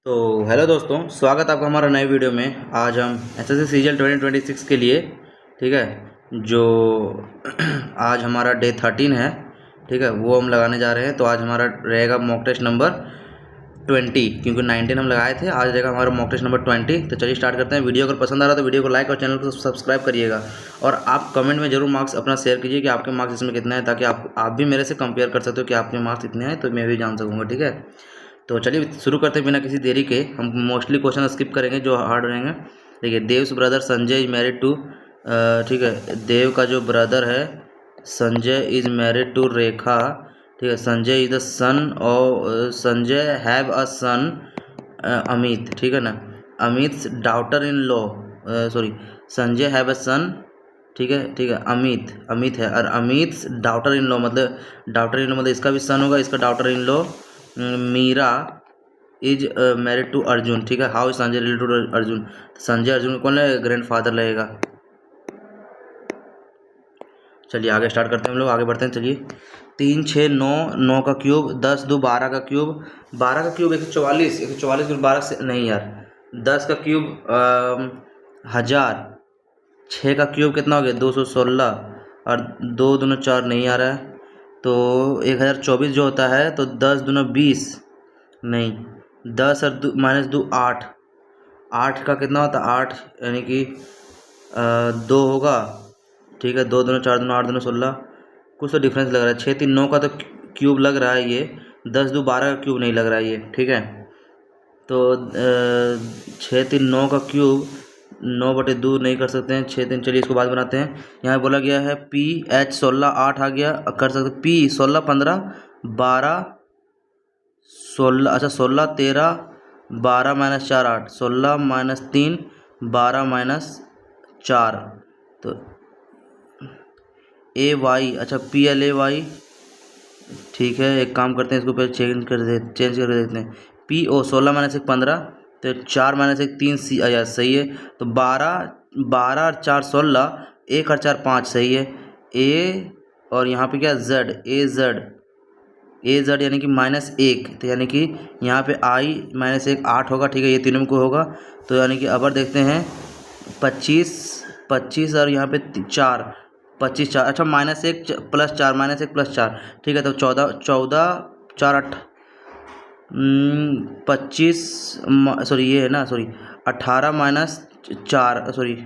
तो हेलो दोस्तों, स्वागत है आपका हमारा नए वीडियो में। आज हम एसएससी सीजीएल 2026 के लिए, ठीक है, जो आज हमारा डे 13 है, ठीक है, वो हम लगाने जा रहे हैं। तो आज हमारा रहेगा मॉक टेस्ट नंबर 20, क्योंकि 19 हम लगाए थे। आज रहेगा हमारा मॉक टेस्ट नंबर 20। तो चलिए स्टार्ट करते हैं। वीडियो अगर पसंद आ रहा है तो वीडियो को लाइक और चैनल को सब्सक्राइब करिएगा, और आप कमेंट में जरूर मार्क्स अपना शेयर कीजिए कि आपके मार्क्स इसमें कितने हैं, ताकि आप भी मेरे से कंपेयर कर सकते हो कि आपके मार्क्स इतने हैं, तो मैं भी जान सकूँगा, ठीक है। तो चलिए शुरू करते हैं बिना किसी देरी के। हम मोस्टली क्वेश्चन स्किप करेंगे जो हार्ड रहेंगे। देखिए, Dev's brother Sanjay is married to, ठीक है, देव का जो ब्रदर है Sanjay is married to Rekha, ठीक है। संजय इज द सन और Sanjay have a son Amit, ठीक है ना। Amit daughter in law, sorry, Sanjay have a son, ठीक है, ठीक है। अमित है, और अमित डॉटर इन लॉ मतलब इसका भी सन होगा, इसका daughter in law Meera is married to Arjun, ठीक है। How is Sanjay related to Arjun? Sanjay Arjun कौन है? ग्रैंड फादर लगेगा। चलिए आगे स्टार्ट करते हैं, हम लोग आगे बढ़ते हैं। चलिए, 3 6 9, 9 का क्यूब, 10 2 12 का क्यूब, 12 का क्यूब 144, 144 12 से नहीं यार, 10 का क्यूब 1000, 6 का क्यूब कितना हो गया 216, और 2 दूना 4 नहीं आ रहा है, तो 1024 जो होता है, तो 10 दूना 20 नहीं, 10 और -2 8, 8 का कितना होता है 8, यानी कि 2 होगा, ठीक है। 2 दूना 4 दूना 8 दूना 16, कुछ तो डिफरेंस लग रहा है। 6 3 9 का तो क्यूब लग रहा है ये, 10 2 12 का क्यूब नहीं लग रहा है ये, ठीक है। तो 6 3 9 का क्यूब 9/2 नहीं कर सकते हैं। 6 3, चलिए इसको बाद बनाते हैं। यहाँ बोला गया है PH 16 8 आ गया, कर सकते P 16 15 12 16, अच्छा 16 13 12 -4 8, 16 -3 12 -4, तो AY, अच्छा PLAY, ठीक है। एक काम करते हैं, इसको पहले चेंज करके देखते हैं। PO 16 -1 15, तो 4 -1 3 C आया, सही है। तो 12 और 4 16, 1 और 4 5, सही है। A और यहाँ पे क्या AZ यानी कि -1, तो यानी कि यहाँ पे I -1 8 होगा, ठीक है। ये तीनों में को होगा, तो यानी कि अबर देखते हैं 25 25, और यहाँ पे 4 25 4, अच्छा -1 + 4 -1 + 4, ठीक है। तो 14 4 8 25, सॉरी ये है ना, सॉरी 18 -4, सॉरी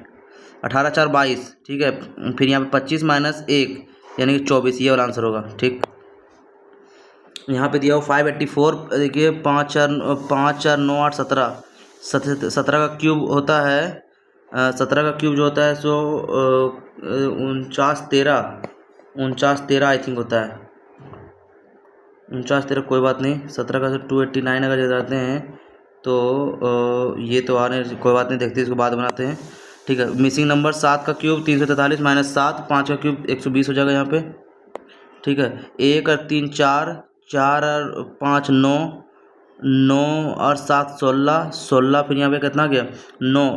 18 4 22, ठीक है। फिर यहाँ पे 25 -1 यानी कि 24, ये वाला आंसर होगा, ठीक। यहाँ पे दिया हो 584, देखिए 5 4 9 8 17, 17 का क्यूब होता है, 17 का क्यूब जो होता है सो 49 13 आई थिंक होता है। 49 13 कोई बात नहीं, 17 का 289 अगर जाते हैं तो ये तो आने, कोई बात नहीं, देखते हैं इसको बाद बनाते हैं, ठीक है। मिसिंग नंबर 7 का क्यूब 343 -7, 5 का क्यूब 120 हो जाएगा यहाँ पे, ठीक है। 1 और 3 4, 4 और 5 9, 9 और 7 16, 16, फिर यहाँ पे कितना गया 9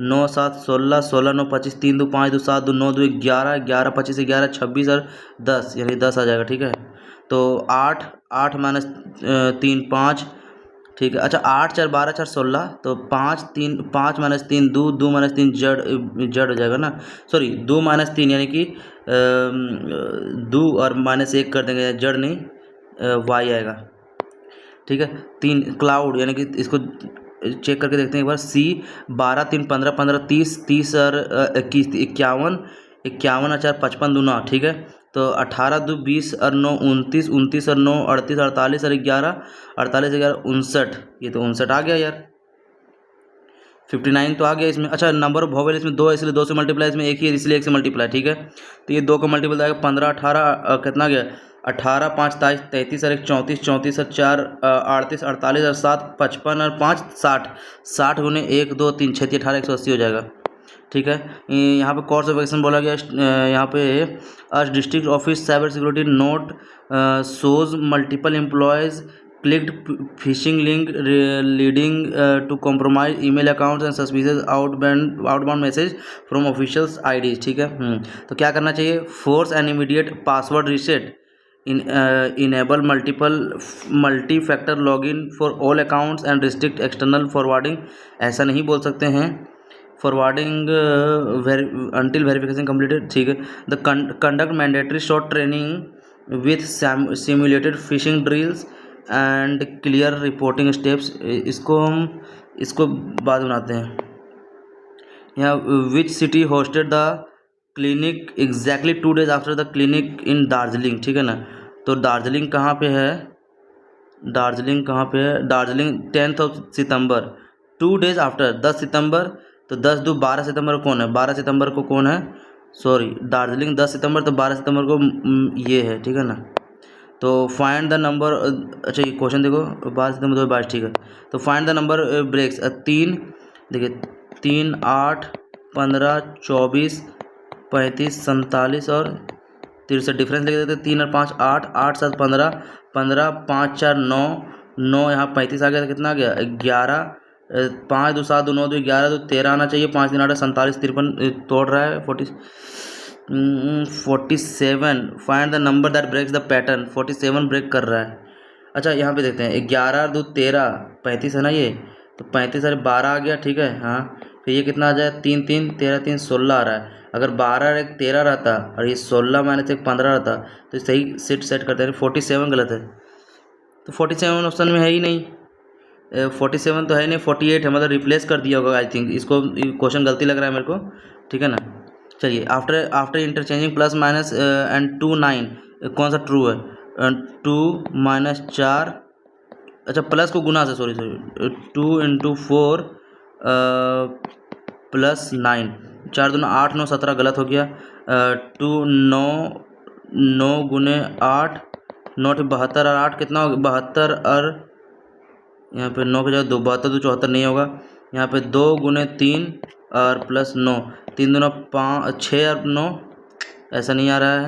9 7 16, 16 9 25, 3 2 5 2 7 2 9 2 11, 11 25 11 26 और 10, यानी 10 आ जाएगा, ठीक है। तो 8 8 -3 5, ठीक है। अच्छा 8 4 12 4 16, तो 5 3 5 -3 2 2 -3 जड़ हो जाएगा ना, सॉरी 2 -3 यानी कि 2 और -1 कर देंगे, जड़ नहीं वाई आएगा, ठीक है। 3 क्लाउड, यानी कि इसको चेक करके देखते हैं एक बार। C 12 3 15 15 30 30 और 21 51, 51 और 4 55 दूना, ठीक है। तो 18 2 20 और 9 29, 29 और 9 38, 48 और 11 48 11 59, ये तो 59 आ गया यार। 59 तो आ गया इसमें। अच्छा नंबर ऑफ वोवेल इसमें 2 है, इसलिए 2 से मल्टीप्लाई, इसमें एक ही है इसलिए 1 से मल्टीप्लाई, ठीक है। तो ये 2 का मल्टीपल आएगा 15 18, कितना गया 18 5 33 और 1 34, 34 और 4 38 48 और 7 55 और 5 60, 60 गुने 1 2 3 6 18 180 हो जाएगा, ठीक है। यहाँ पे कोर्स ऑफ एक्शन बोला गया, यहाँ पे आज district office cyber security note shows multiple employees clicked phishing link leading to compromise email accounts and suspicious outbound message from officials IDs, ठीक है। तो क्या करना चाहिए, force and immediate password reset enable multi factor login for all accounts and restrict external forwarding, ऐसा नहीं बोल सकते हैं। फॉरवर्डिंग अंटिल वेरिफिकेशन कम्प्लीटेड, ठीक है। The conduct mandatory short training with simulated fishing drills and clear reporting steps, इसको बाद बनाते हैं। यहाँ which city hosted the clinic exactly 2 days after the clinic in Darjeeling, ठीक है ना। तो दार्जिलिंग कहाँ पे है, दार्जिलिंग 10th सितंबर, 2 days आफ्टर 10 सितंबर, तो 12 सितंबर को कौन है, 12 सितंबर को कौन है, सॉरी दार्जिलिंग 10 सितंबर, तो 12 सितंबर को ये है, ठीक है ना। तो फाइंड द नंबर, अच्छा ये क्वेश्चन देखो, 12 सितंबर 2022, ठीक है। तो फाइंड द नंबर ब्रेक्स, 3 देखिए 3, 8, 15, 24, 35, 47 और 63, डिफरेंस लिख देते हैं 3 और 5, 8, 8, 7, 15, 15, 5, 4, 9, 9 यहाँ 35 आ गया, तो कितना आ गया 11, 5, 2, 7, 2, 9, 2, 11, तो 13 आना चाहिए, 5, 3, 8, 47, 53 तोड़ रहा है, 47। Find the number that breaks the pattern, 47 break कर रहा है। अच्छा यहाँ पे देखते हैं 11 और 2 13, 35 है ना ये, तो 35 और 12 आ गया, ठीक है। हाँ फिर ये कितना आ जाए 3, 3, 13, 3, 16 आ रहा है। अगर 12 और 1 13 रहता और ये 16 माइनस 1 15 रहता तो सही सेट करते हैं। 47 गलत है, तो 47 ऑप्शन में है ही नहीं, 47 तो है नहीं, 48 है, मतलब रिप्लेस कर दिया होगा आई थिंक। इसको क्वेश्चन गलती लग रहा है मेरे को, ठीक है ना। चलिए after interchanging plus minus and 2 9, कौन सा ट्रू है, 2 - 4, अच्छा प्लस को गुना से, सॉरी 2 × 4 प्लस 9, 4 दूना 8, 9, 17 गलत हो गया। 2 9, 9 गुने 8, 9 72 और 8 कितना हो गया 72, और यहाँ पे 9 के जगह 2 72, 2 74 नहीं होगा। यहाँ पे 2 गुने 3 और प्लस 9, 3 दूना 5, 6 और 9 ऐसा नहीं आ रहा है।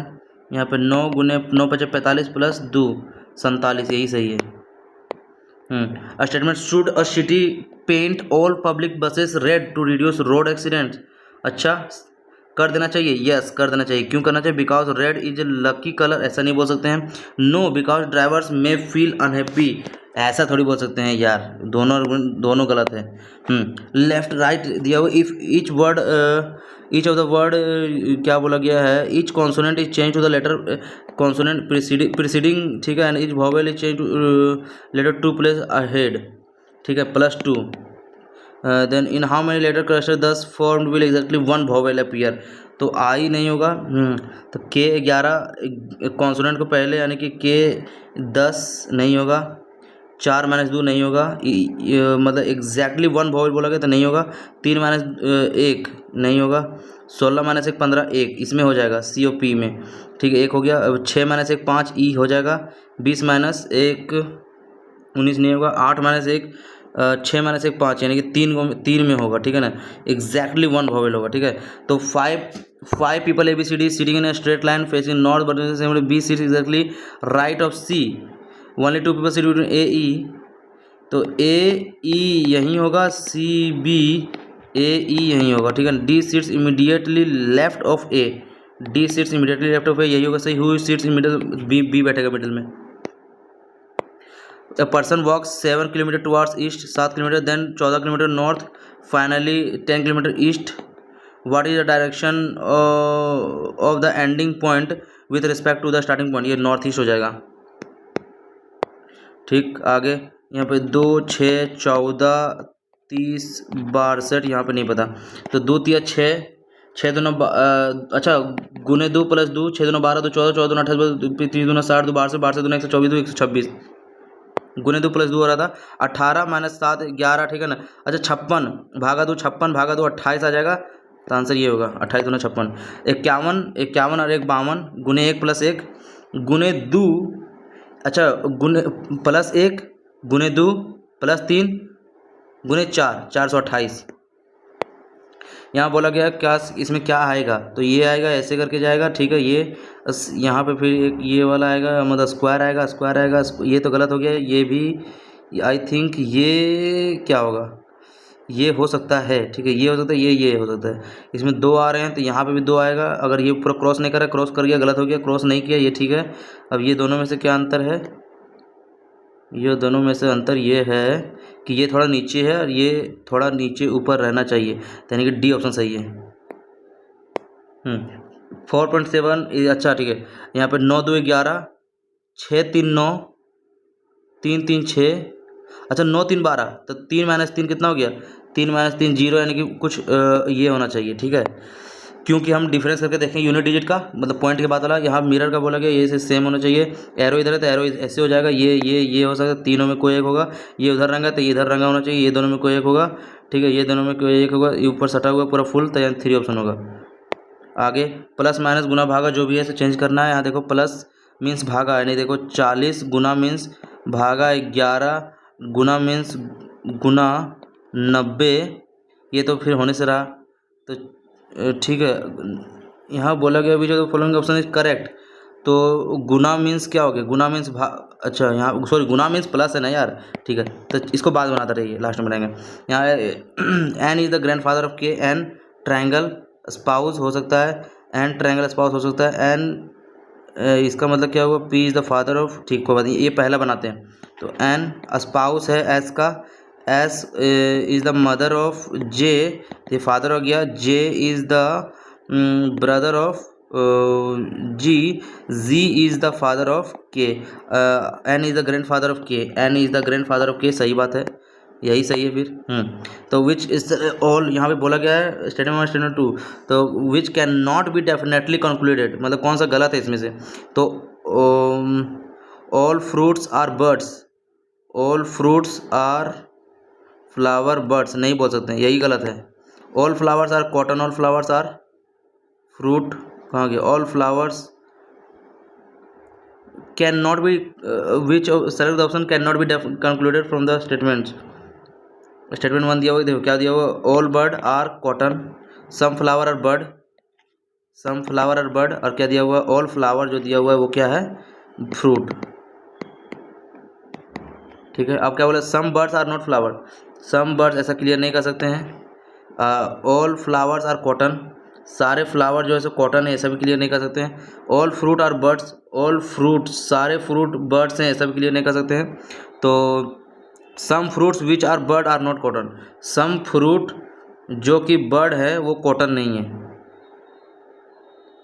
यहाँ पे 9 गुने 9 × 5 = 45 प्लस 2 47, यही सही है। A statement, should a city paint all public buses red to reduce road accidents? अच्छा कर देना चाहिए, यस कर देना चाहिए। क्यों करना चाहिए, because red is a lucky colour, ऐसा नहीं बोल सकते हैं। No because drivers may feel unhappy, ऐसा थोड़ी बोल सकते हैं यार, दोनों गलत है। लेफ्ट राइट दिया हुआ, if each of the word क्या बोला गया है, each consonant is change to the letter consonant preceding, ठीक है, and each vowel is change to letter 2 place ahead, ठीक है, +2। Then in how many letter cluster 10 formed will exactly 1 vowel appear, तो आई नहीं होगा। तो के 11 कॉन्सोनेंट को पहले, यानी कि के 10 नहीं होगा, 4 - 2 नहीं होगा, मतलब एग्जैक्टली 1 वॉवेल बोला गया तो नहीं होगा। 3 - 1 नहीं होगा, 16 - 1 15, 1 इसमें हो जाएगा COP में, ठीक है, 1 हो गया। अब 6 - 1 5 ई हो जाएगा, 20 - 1 19 नहीं होगा, 8 - 1 6 - 1 5, यानी कि 3 में होगा, ठीक है ना, एग्जैक्टली 1 वॉवेल होगा, ठीक है। तो 5 people ABCD sitting in a straight line facing north, but B sits exactly right of C, only 2 people sit between AE, तो AE यहीं होगा, CB AE यहीं होगा, ठीक है। D sits immediately left of A, D sits immediately left of A, यही होगा सही। Who sits in middle, B बैठेगा मिडिल में। A person walks 7 kilometre towards east, 7 kilometre, then 14 kilometre north, finally 10 kilometre east. What is the direction of the ending point with respect to the starting point? ये north east हो जाएगा, ठीक। आगे यहाँ पे 2 6 14 30 62, यहाँ पे नहीं पता, तो 2 3 6 6 दूना अच्छा गुने 2 + 2, 6 दूना 12, 2 14, 14 दूना 28, 3 दूना 60, 2 12 12 दूना 124, 2 126, गुने 2 + 2 हो रहा था। 18 - 7 11, ठीक है ना। अच्छा 56 भागा 2, 56 भागा 2 28 आ जाएगा, तो आंसर ये होगा 28 दूना 56। 51 और 1 52, गुने 1 + 1 गुने 2, अच्छा गुने +1 गुने 2 + 3 गुने 4 428। यहाँ बोला गया क्या, इसमें क्या आएगा, तो ये आएगा, ऐसे करके जाएगा, ठीक है। ये यहाँ पे फिर एक ये वाला आएगा, मतलब स्क्वायर आएगा, ये तो गलत हो गया। ये भी आई थिंक ये क्या होगा, ये हो सकता है, ठीक है, ये हो सकता है, ये हो सकता है। इसमें 2 आ रहे हैं तो यहाँ पे भी 2 आएगा। अगर ये पूरा क्रॉस नहीं करा, क्रॉस कर गया गलत हो गया, क्रॉस नहीं किया ये ठीक है। अब ये दोनों में से क्या अंतर है? ये दोनों में से अंतर ये है कि ये थोड़ा नीचे है और ये थोड़ा नीचे ऊपर रहना चाहिए, यानी कि डी ऑप्शन सही है। 4.7 अच्छा ठीक है। यहाँ पे 9 2 11, 6 3 9, 3 3 6, अच्छा 9 3 12, तो 3 - 3 कितना हो गया? 3 - 3 0, यानी कि कुछ ये होना चाहिए, ठीक है। क्योंकि हम डिफरेंस करके देखें यूनिट डिजिट का, मतलब पॉइंट के बाद वाला, यहाँ मिरर का बोला गया ये से सेम होना चाहिए। एरो इधर है तो एरो ऐसे हो जाएगा, ये हो सकता है, तीनों में कोई एक होगा। ये उधर रंगा तो ये इधर रंगा होना चाहिए, ये दोनों में कोई एक होगा, ठीक है, ये दोनों में कोई एक होगा, ये ऊपर सटा हुआ पूरा फुल, तो यहाँ 3 ऑप्शन होगा। आगे प्लस माइनस गुना भागा जो भी है इसे चेंज करना है। यहाँ देखो प्लस मीन्स भागा है, नहीं देखो 40 गुना मीन्स भागा 11 गुना मीन्स गुना 90, ये तो फिर होने से रहा, तो ठीक है। यहाँ बोला गया अभी जो फॉलोइंग ऑप्शन इज करेक्ट, तो गुना मीन्स क्या हो गया? गुना मीन्स अच्छा यहाँ सॉरी गुना मीन्स प्लस है ना यार, ठीक है, तो इसको बाद बनाते रहिए, लास्ट में बनाएंगे। यहाँ N is the grandfather of K, N triangle spouse हो सकता है, एन ट्रायंगल स्पाउस हो सकता है, एन इसका मतलब क्या हुआ? P is the father of, ठीक को बात ये पहला बनाते हैं, तो एन स्पाउस है एस का, S is the mother of J, ये फादर हो गया, J is the brother of G, G is the father of K, N is the grandfather of K, N is the grandfather of K, सही बात है, यही सही है फिर। तो विच इज ऑल यहाँ पे बोला गया है स्टेटमेंट 1 स्टेटमेंट 2, तो which can not be definitely concluded, मतलब कौन सा गलत है इसमें से? तो all fruits are birds, all fruits are flower birds नहीं बोल सकते हैं, यही गलत है। All flowers are cotton, all flowers are fruit, कहाँ गया? All flowers can not be, which select the option can not be concluded from the statements. Statement 1 दिया हुआ, देखो क्या दिया हुआ? All bird are cotton, some flower are bird, some flower are bird, और क्या दिया हुआ? ऑल फ्लावर जो दिया हुआ है वो क्या है? फ्रूट, ठीक है। अब क्या बोला? Some birds are not flower, some birds ऐसा क्लियर नहीं कर सकते हैं। ऑल फ्लावर्स आर कॉटन, सारे फ्लावर जो है सो कॉटन है, ऐसा भी क्लियर नहीं कर सकते हैं। All fruit are birds, all fruit सारे फ्रूट बर्ड्स हैं, ऐसा भी क्लियर नहीं कर सकते हैं। तो some fruits which are bird are not cotton, some fruit जो कि बर्ड है वो कॉटन नहीं है।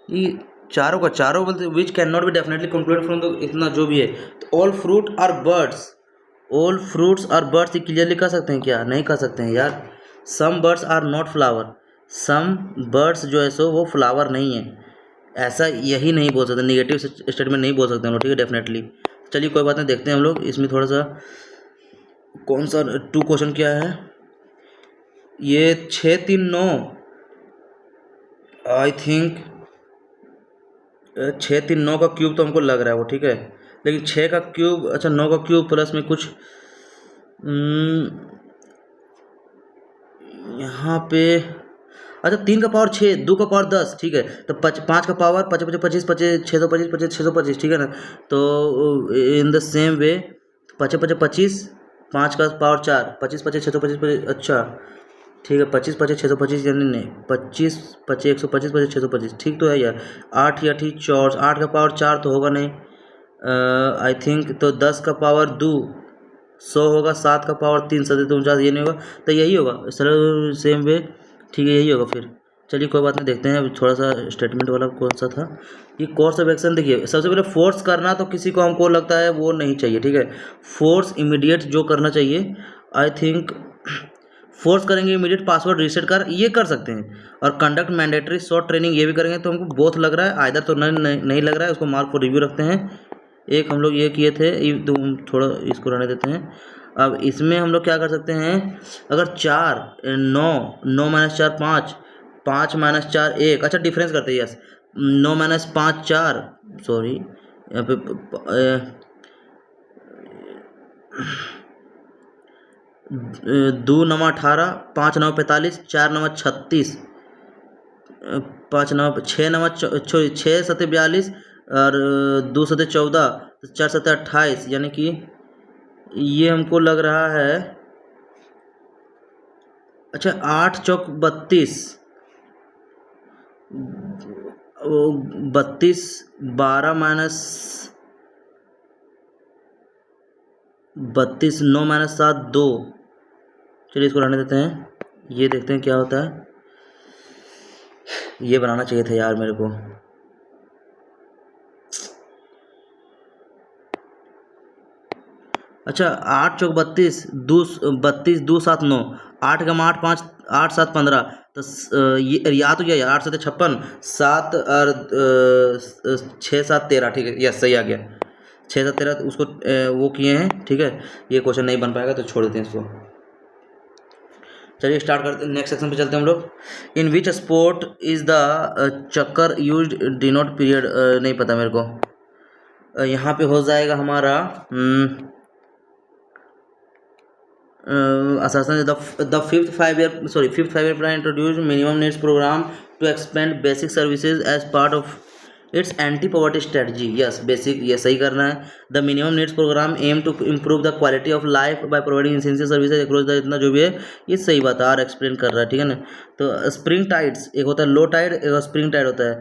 ये चारों का चारों बोलते which can not be definitely concluded from the, इतना जो भी है, तो all fruit are birds, all fruits are birds ये क्लियरली कर सकते हैं क्या? नहीं कर सकते हैं यार। Some birds are not flower, some birds जो है सो वो फ्लावर नहीं है, ऐसा यही नहीं बोल सकते, नेगेटिव स्टेटमेंट नहीं बोल सकते हम लोग, ठीक है, डेफिनेटली। चलिए कोई बात नहीं, देखते हैं हम लोग इसमें थोड़ा सा कौन सा 2 क्वेश्चन क्या है। ये 6 3 9 आई थिंक 6 3 9 का क्यूब तो हमको लग रहा है वो, ठीक है, लेकिन 6 का क्यूब, अच्छा 9 का क्यूब प्लस में कुछ यहाँ पे, अच्छा 3 का पावर 6, 2 का पावर 10, ठीक है, तो 5 का पावर 5 5 25 25 625 25 625, ठीक है ना। तो इन द सेम वे 5 5 25, 5 का पावर 4, 25 25 625, अच्छा ठीक है, 25 25 625, यानी नहीं 25 25 125 25 625, ठीक तो है यार। 8 या ठीक 4, 8 का पावर 4 तो होगा नहीं, आई थिंक, तो 10 का पावर 2 100 होगा, 7 का पावर 3 7 49, ये नहीं होगा, तो यही होगा सर, सेम वे, ठीक है, यही होगा फिर। चलिए कोई बात नहीं, देखते हैं अभी थोड़ा सा स्टेटमेंट वाला कौन सा था। ये कोर्स ऑफ एक्शन देखिए, सबसे पहले फोर्स करना तो किसी को हमको लगता है वो नहीं चाहिए, ठीक है। फोर्स इमीडिएट जो करना चाहिए, आई थिंक फोर्स करेंगे इमीडिएट पासवर्ड रीसेट कर, ये कर सकते हैं, और कंडक्ट मैंडेटरी शॉर्ट ट्रेनिंग ये भी करेंगे, तो हमको बोथ लग रहा है, आइदर तो नहीं लग रहा है, उसको मार्क फॉर रिव्यू रखते हैं। एक हम लोग ये किए थे, तो थोड़ा इसको रहने देते हैं। अब इसमें हम लोग क्या कर सकते हैं, अगर 4 9 9 - 4 5, 5 - 4 1, अच्छा डिफरेंस करते हैं, यस 9 - 5 4, सॉरी यहाँ पे 2 9 18, 5 9 45, 4 9 36, 5 9 6 9 6 7 42, और 2 7 14, 4 7 28, यानी कि ये हमको लग रहा है अच्छा, 8 चौक 32, 32, 12 - 9 - 7 2। चलिए इसको रहने देते हैं, ये देखते हैं क्या होता है। ये बनाना चाहिए था यार मेरे को। अच्छा, 8 चौक 32, 32 2 7 9, 8 × 8 = 5, 8 7 = 15। तो ये या तो क्या, 8 7 = 56, 7 और 6 7 13, ठीक है, यस सही आ गया। 6 7 13 उसको वो किए हैं, ठीक है। ये क्वेश्चन नहीं बन पाएगा तो छोड़ देते हैं इसको। चलिए स्टार्ट करते हैं, नेक्स्ट सेक्शन पे चलते हैं हम लोग। इन विच स्पोर्ट इज द चक्कर यूज डिनोट पीरियड, नहीं पता मेरे को। यहाँ पे हो जाएगा हमारा assessment. The fifth 5-year plan introduced minimum needs program to expand basic services as part of its anti-poverty strategy. Yes, basic ये सही करना है। The minimum needs program aim to improve the quality of life by providing essential services across the, इतना जो भी है ये सही बात है, आर एक्सप्लेन कर रहा है, ठीक है ना। तो स्प्रिंग टाइड्स, एक होता है लो टाइड, एक स्प्रिंग टाइड होता है,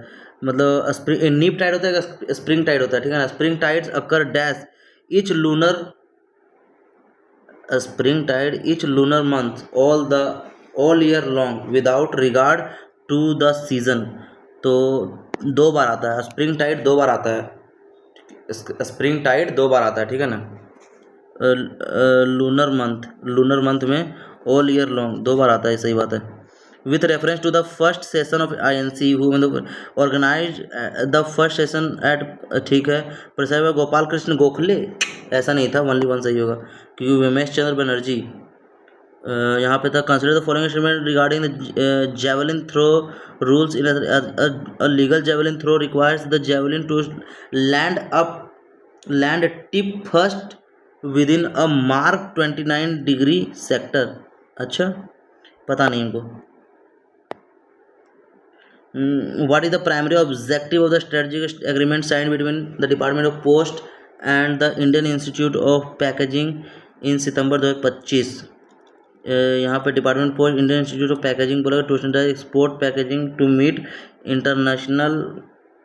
मतलब स्प्रिंग नीप टाइड होता है, स्प्रिंग टाइड होता है, ठीक है ना। Spring tides occur dash each lunar spring tide each lunar month all year long without regard to the season। तो 2 बार आता है स्प्रिंग टाइड, 2 बार आता है, स्प्रिंग टाइड 2 बार आता है, ठीक है ना। लूनर मंथ में ऑल ईयर लॉन्ग 2 बार आता है, सही बात है। With reference to the first session of INC who organise the first session at, ठीक है, प्रेसाइड गोपाल कृष्ण गोखले, ऐसा नहीं था, ओनली वन सही होगा क्योंकि उमेश चंद्र बनर्जी यहाँ पे था। Consider the following statement regarding the javelin throw rules in a legal javelin throw requires the javelin to land tip first within a mark 29 degree sector. अच्छा, पता नहीं इनको। What is the primary objective of the strategic agreement signed between the Department of Post and the Indian Institute of Packaging in सितंबर 2025? यहाँ पे department post Indian institute of packaging बोला to standard export packaging to meet international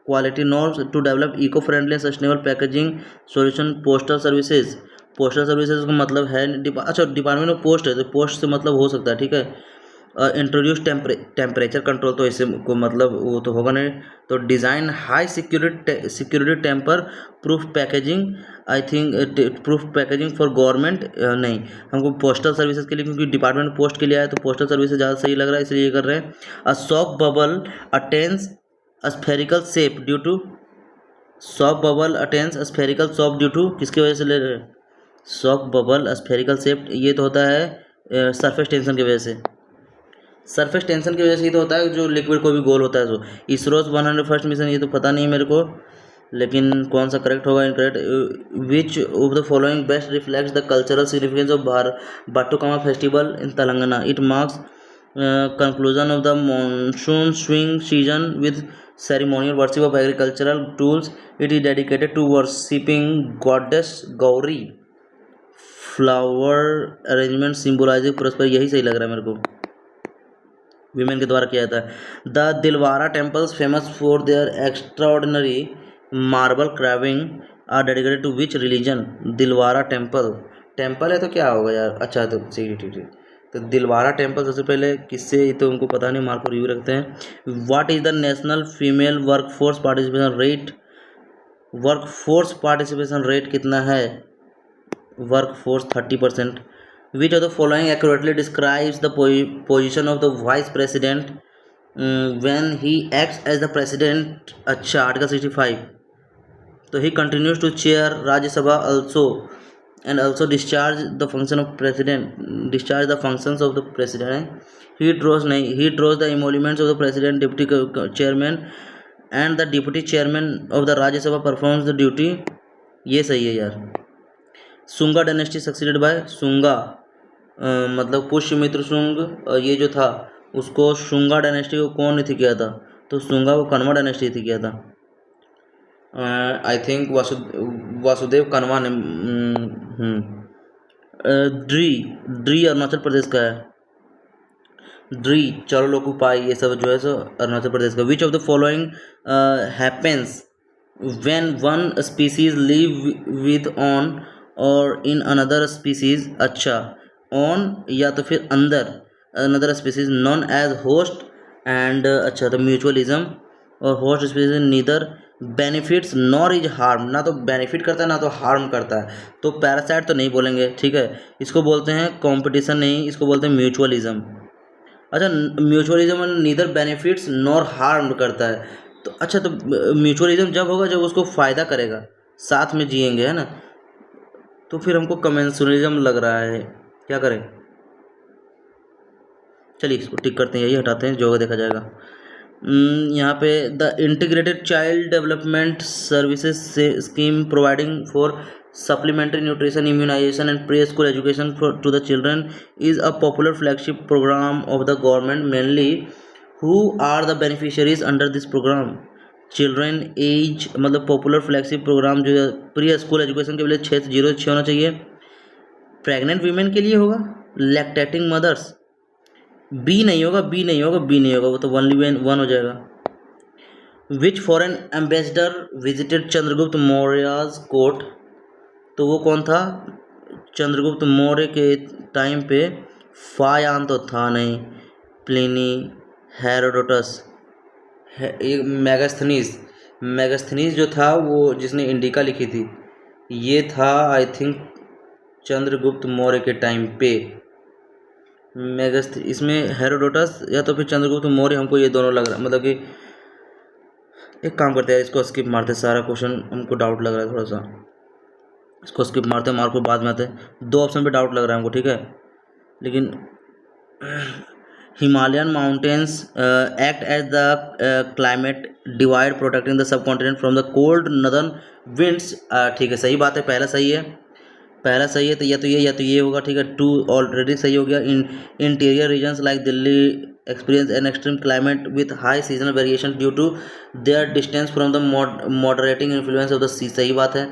quality norms to develop eco friendly sustainable packaging solution. Postal services का मतलब है अच्छा department of post है, तो post से मतलब हो सकता है, ठीक है। इंट्रोड्यूस टेम्परेचर कंट्रोल, तो इससे को मतलब वो तो होगा नहीं। तो design high security tamper proof packaging, I think proof packaging for government, नहीं हमको पोस्टल सर्विसेज के लिए, क्योंकि डिपार्टमेंट पोस्ट के लिए आया तो पोस्टल सर्विसेज ज़्यादा सही लग रहा है, इसलिए ये कर रहे हैं। A soap bubble attains spherical shape due to, soap bubble attains spherical shop due to, किसकी वजह से ले रहे हैं? सॉक बबल स्फेरिकल शेप, ये तो होता है सरफेस टेंशन की वजह से। सरफेस टेंशन की वजह से ही तो होता है, जो लिक्विड कोई भी गोल होता है। तो इसरोज 101st मिशन, ये तो पता नहीं मेरे को, लेकिन कौन सा करेक्ट होगा incorrect. Which of the following best reflects the cultural significance of Bathukamma festival in Telangana? It marks conclusion of the monsoon swing season with ceremonial worship of agricultural tools. It is dedicated to worshipping goddess Gauri. Flower arrangement symbolizing prosperity, यही सही लग रहा है मेरे को, women के द्वारा किया जाता है। The Dilwara temples famous for their extraordinary marble carving are dedicated to which religion? Dilwara temple है तो क्या होगा यार, अच्छा तो ठीक ठीक ठीक। तो दिलवारा टेम्पल सबसे पहले किससे, तो उनको पता नहीं, मार्क को रिव्यू रखते हैं। What is the national female workforce participation rate कितना है? Workforce 30%। Which of the following accurately describes the position of the vice president when he acts as the president? अच्छा, आर्टिकल 65। तो he continues to chair Rajya Sabha also and also discharge the functions of the president. He draws the emoluments of the president, deputy chairman and the deputy chairman of the Rajya Sabha performs the duty। ये सही है यार। Sunga dynasty succeeded by Sunga, मतलब पुष्यमित्र शुंग, ये जो था उसको Shunga dynasty को कौन थी किया था? तो शुंगा को कण्वा डायनेस्टी थी किया था, आई थिंक वासुदेव कण्वा ने। ड्री अरुणाचल प्रदेश का है। ड्री चारुलोकुपाई, ये सब जो है सो अरुणाचल प्रदेश का। Which of the following happens when one species live with on और इन अनदर स्पीसीज, अच्छा ऑन या तो फिर अंदर another species known as host and, अच्छा तो म्यूचुअलिज्म, और host species neither benefits nor is harm, ना तो बेनिफिट करता है ना तो हार्म करता है, तो पैरासाइट तो नहीं बोलेंगे, ठीक है। इसको बोलते हैं कंपटीशन नहीं, इसको बोलते हैं म्यूचुअलिज्म। अच्छा, mutualism neither benefits nor harm करता है, तो अच्छा तो म्यूचुअलिज्म जब होगा जब उसको फ़ायदा करेगा, साथ में जिएंगे, है ना। तो फिर हमको कमेंसुरलिज्म लग रहा है, क्या करें। चलिए इसको टिक करते हैं, यही हटाते हैं, जो होगा देखा जाएगा। यहाँ पे the integrated child development services scheme providing for supplementary nutrition, immunization and preschool education to the children is a popular flagship program of the government. Mainly who are the beneficiaries under this program? Children age, मतलब popular flagship programme जो है pre school education के लिए 6 होना चाहिए। Pregnant women के लिए होगा, लैक्टेटिंग मदर्स, बी नहीं होगा, बी नहीं होगा, बी नहीं होगा, वो तो ओनली वन हो जाएगा। Which foreign ambassador visited Chandragupta Maurya's court, तो वो कौन था, चंद्रगुप्त मौर्य के टाइम पे फायान तो था नहीं, प्लिनी, हेरोडोटस, मैगस्थनीज जो था वो जिसने इंडिका लिखी थी, ये था आई थिंक चंद्रगुप्त मौर्य के टाइम पे। इसमें हेरोडोटस या तो फिर चंद्रगुप्त मौर्य, हमको ये दोनों लग रहा है, मतलब कि एक काम करते हैं, इसको स्किप मारते, सारा क्वेश्चन हमको डाउट लग रहा है थोड़ा सा, इसको स्किप मारते हैं, मार्क को बाद में आते हैं। 2 ऑप्शन पे डाउट लग रहा है हमको, ठीक है। लेकिन Himalayan mountains act as the climate divide protecting the subcontinent from the cold northern winds, ठीक है, सही बात है, पहला सही है, पहला सही है, तो या तो ये होगा, ठीक है। 2 ऑलरेडी सही हो गया। Interior regions like Delhi experience an extreme climate with high seasonal variation due to their distance from the moderating influence of the sea, सही बात है।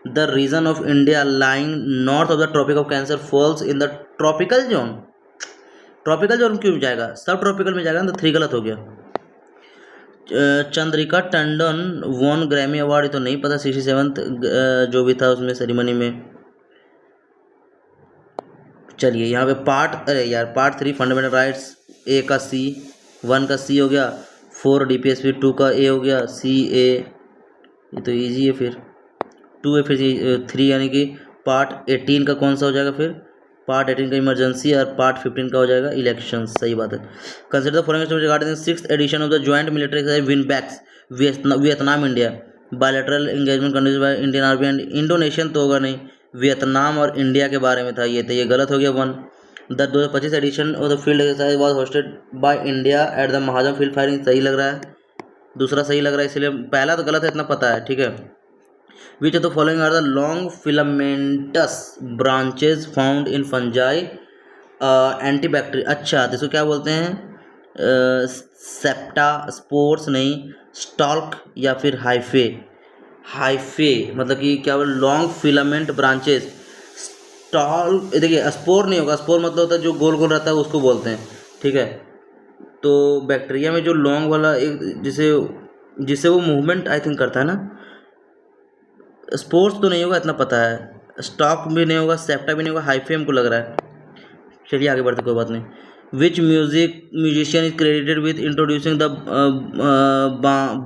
The region of India lying north of the tropic of cancer falls in the tropical zone, tropical zone क्यों जाएगा, सब tropical में जाएगा ना, तो 3 गलत हो गया। Chandrika Tandon won Grammy award, तो नहीं पता, 67th जो भी था उसमें सेरेमनी में। चलिए यहाँ पे पार्ट 3 फंडामेंटल राइट्स, ए का सी, 1 का सी हो गया, 4 DPSP, 2 का ए हो गया, सी ए, ये तो इजी है। फिर 2 है, फिर 3, यानी कि पार्ट 18 का कौन सा हो जाएगा, फिर पार्ट 18 का इमरजेंसी, और पार्ट 15 का हो जाएगा इलेक्शन, सही बात है। Consider the following regarding 6th edition of the joint military exercise Vinbax Vietnam India, bilateral engagement conducted by Indian army and Indonesian, तो होगा नहीं, वियतनाम और इंडिया के बारे में था ये, तो ये गलत हो गया 1। The 2025 edition of the field exercise was hosted by India at the Mahajan field firing, सही लग रहा है, दूसरा सही लग रहा है, इसलिए पहला तो गलत है, इतना पता है, ठीक है। Which of the following are the long filamentous branches found in fungi antibacterial, अच्छा तो इसको क्या बोलते हैं, सेप्टा, स्पोर्स नहीं, स्टॉल्क या फिर हाइफे, मतलब कि क्या बोल, लॉन्ग फिलामेंट ब्रांचेस, स्टॉल, देखिए स्पोर नहीं होगा, स्पोर मतलब होता है जो गोल गोल रहता है, उसको बोलते हैं, ठीक है। तो बैक्टीरिया में जो लॉन्ग वाला एक जिसे वो मूवमेंट आई थिंक करता है ना, स्पोर्ट्स तो नहीं होगा, इतना पता है, स्टॉक भी नहीं होगा, सेप्टा भी नहीं होगा, हाइफे हमको लग रहा है। चलिए आगे बढ़ते, कोई बात नहीं। Which musician is credited with introducing the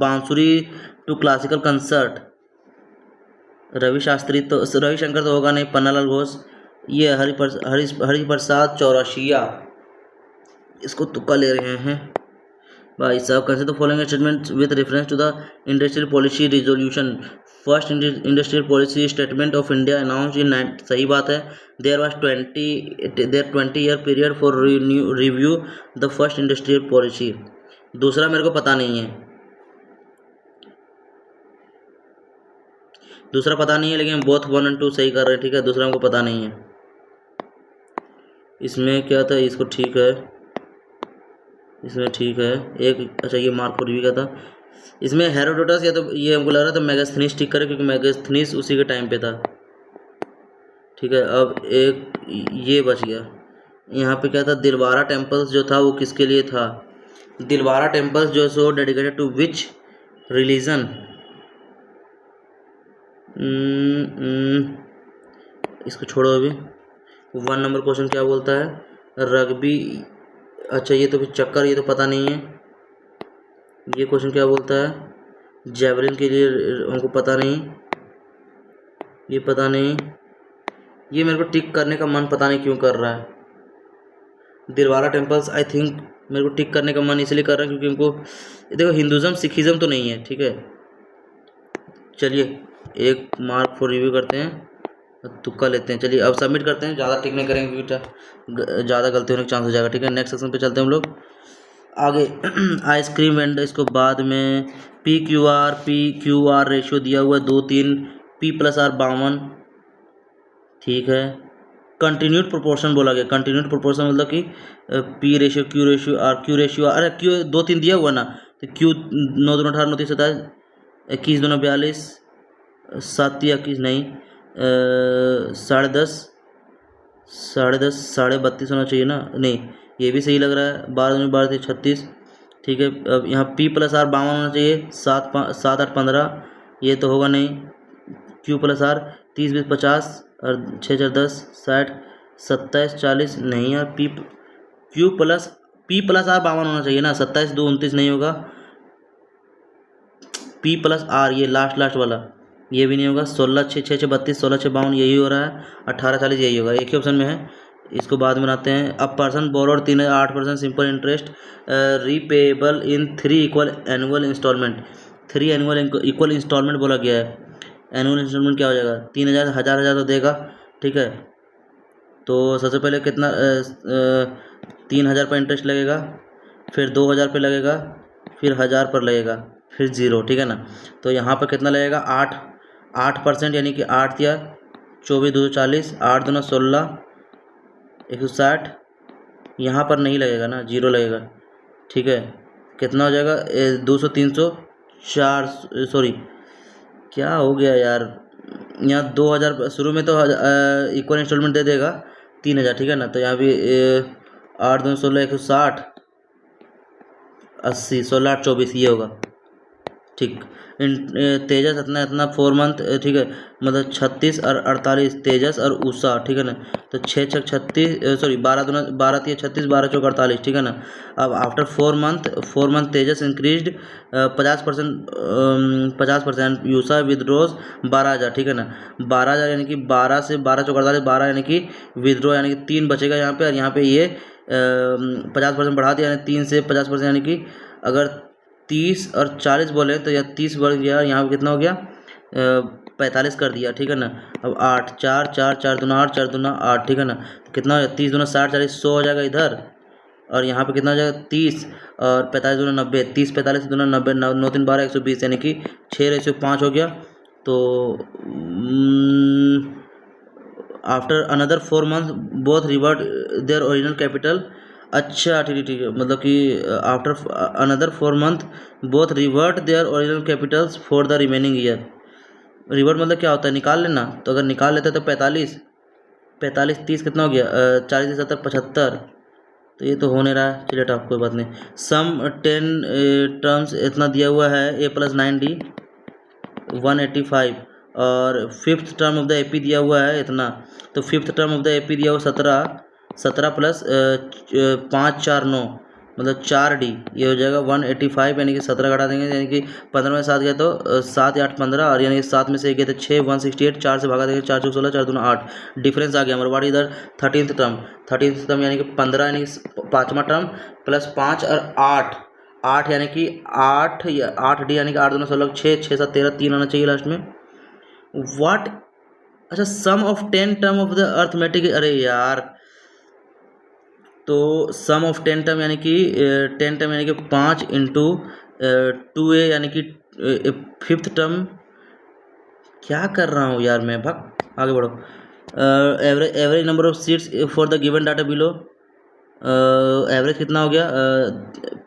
bansuri to classical concert, Ravi Shankar तो होगा नहीं, पन्नालाल घोष, ये हरिप्रसाद चौरसिया, इसको तुक्का ले रहे हैं भाई साहब। Consider the following statement with reference to the industrial policy resolution, first industrial policy statement of India announced in, सही बात है। There 20 year period for review the first industrial policy, दूसरा मेरे को पता नहीं है, लेकिन बोथ 1 और 2 सही कर रहे हैं, ठीक है, दूसरा हमको पता नहीं है। इसमें क्या था, इसको ठीक है, इसमें ठीक है एक, अच्छा ये मार्क भी का था। इसमें हेरोडोटस या तो ये हमको लग रहा था मैगस्थनीस ठीक करे, क्योंकि मैगस्थनीस उसी के टाइम पे था, ठीक है। अब एक ये बच गया, यहाँ पे क्या था, दिलवारा टेम्पल्स जो था वो किसके लिए था? दिलवारा टेम्पल्स जो है सो डेडिकेटेड टू विच रिलीजन? इसको छोड़ो अभी। 1 नंबर क्वेश्चन क्या बोलता है? रग्बी, अच्छा ये तो फिर चक्कर, ये तो पता नहीं है। ये क्वेश्चन क्या बोलता है? जेवलिन के लिए हमको पता नहीं, ये पता नहीं। ये मेरे को टिक करने का मन पता नहीं क्यों कर रहा है। दिलवारा टेम्पल्स आई थिंक मेरे को टिक करने का मन इसलिए कर रहा है क्योंकि हमको देखो हिंदुज़म सिखिज़म तो नहीं है, ठीक है। चलिए एक मार्क फॉर रिव्यू करते हैं, तुक्का लेते हैं। चलिए अब सबमिट करते हैं, ज़्यादा टिक नहीं करेंगे क्योंकि ज़्यादा गलती होने का चांस हो जाएगा, ठीक है। नेक्स्ट सेक्शन पे चलते हैं हम लोग आगे। आइसक्रीम वेंडर, इसको बाद में PQR रेशियो दिया हुआ है 2-3, P+R 52, ठीक है। कंटिन्यूड प्रोपोर्शन बोला गया, कंटिन्यूड प्रोपोर्शन मतलब कि P रेशियो Q रेशियो, अरे Q 2-3 दिया हुआ ना, तो Q 9 दूना 18, 9 3 27, 21 दूना 42, 7 21 नहीं, 10.5, 10.5, 32.5 होना चाहिए ना, नहीं ये भी सही लग रहा है। 12 दूनी 12 36, ठीक है। अब यहाँ P+R 52 होना चाहिए, 7 8 15, ये तो होगा नहीं। Q+R 30 20 50 और 6 4 10 60 27 40, नहीं यार, P+R 52 होना चाहिए ना, 27 2 29 नहीं होगा। P+R ये लास्ट वाला ये भी नहीं होगा। 16 6 6 6 32, 16 6 52 यही हो रहा है। 18 40 यही होगा, एक ही ऑप्शन में है। इसको बाद में बनाते हैं। अब person borrowed 8% simple interest repayable in 3 equal annual instalment. 3 annual equal instalment बोला गया है। एनुअल इंस्टॉलमेंट क्या हो जाएगा? 3000 1000 तो देगा, ठीक है। तो सबसे पहले कितना 3000 पर इंटरेस्ट लगेगा, फिर 2000 पर लगेगा, फिर 1000 पर लगेगा, फिर 0, ठीक है ना। तो यहाँ पर कितना लगेगा? 8% यानी कि 8 या 24 240, 8 दूना 16 160, यहाँ पर नहीं लगेगा ना, 0 लगेगा, ठीक है। कितना हो जाएगा? 200 300 4, सॉरी क्या हो गया यार, यहाँ 2000 शुरू में तो इक्वल इंस्टॉलमेंट दे देगा 3000, ठीक है ना। तो यहाँ भी 8 2 16 160 80, 16 8 24 ये होगा, ठीक। तेजस इतना 4 मंथ, ठीक है, मतलब 36 और 48, तेजस और उषा, ठीक है ना। तो 6 6 36, सॉरी 12 दूना 12 3 36, 12 चौक 48, ठीक है ना। अब आफ्टर 4 मंथ तेजस इंक्रीज्ड 50%, उषा विदड्रॉज 12,000, ठीक है ना। 12,000 यानी कि 12 से 12 चौक 48, 12 यानी कि विदड्रॉ यानी कि 3 बचेगा यहाँ पे, और यहाँ पे ये 50% बढ़ा दिया, यानी 3 से 50%, यानी कि अगर 30 और 40 बोले तो यह 30 बढ़ गया, यहाँ पे कितना हो गया? 45 कर दिया, ठीक है ना। अब 8 4 4 4 दूना 8 4 दूना 8, ठीक है ना। तो कितना हो जाएगा? 30 दूना 60 40 100 हो जाएगा इधर, और यहाँ पे कितना हो जाएगा? 30 और 45 दूना 90, 30 45 दूना 90, 9 3 12 120, यानी कि 6:5 हो गया। तो after another 4 month both revert their original capital. अच्छा ठीक है, मतलब कि after another 4 month both revert their original Capitals for the remaining year. Revert मतलब क्या होता है? निकाल लेना। तो अगर निकाल लेते तो 45 30 कितना हो गया? 40 70 75, तो ये तो हो नहीं रहा है। चलिए टॉप कोई बात नहीं। सम 10 टर्म्स इतना दिया हुआ है, A+9D 185, और fifth term of the AP दिया हुआ है इतना। तो fifth term of the AP दिया हुआ 17 प्लस 5 4 9, मतलब 4D, ये हो जाएगा 185, यानी कि 17 घटा देंगे, यानी कि 15 में 7 गया तो 7 8 15, और यानी कि 7 में से 1 गया तो 6 168, 4 से भागा देंगे, 4 4 16 4 दूना 8, डिफरेंस आ गया हमारा। वाट इधर 13th टर्म यानी कि 15, यानी कि 5वां टर्म प्लस 5 और 8 यानी कि 8D, यानी कि 8 दूना 16 6 6 7 13, 3 आना चाहिए लास्ट में। वाट, अच्छा sum of 10 term of the arithmetic, अरे यार, तो सम ऑफ 10 टर्म यानी कि 10 टर्म यानी कि 5 इंटू 2A, यानी कि फिफ्थ टर्म। क्या कर रहा हूँ यार मैं, भाग आगे बढ़ो। Average number of seats for the given data below. Average कितना हो गया?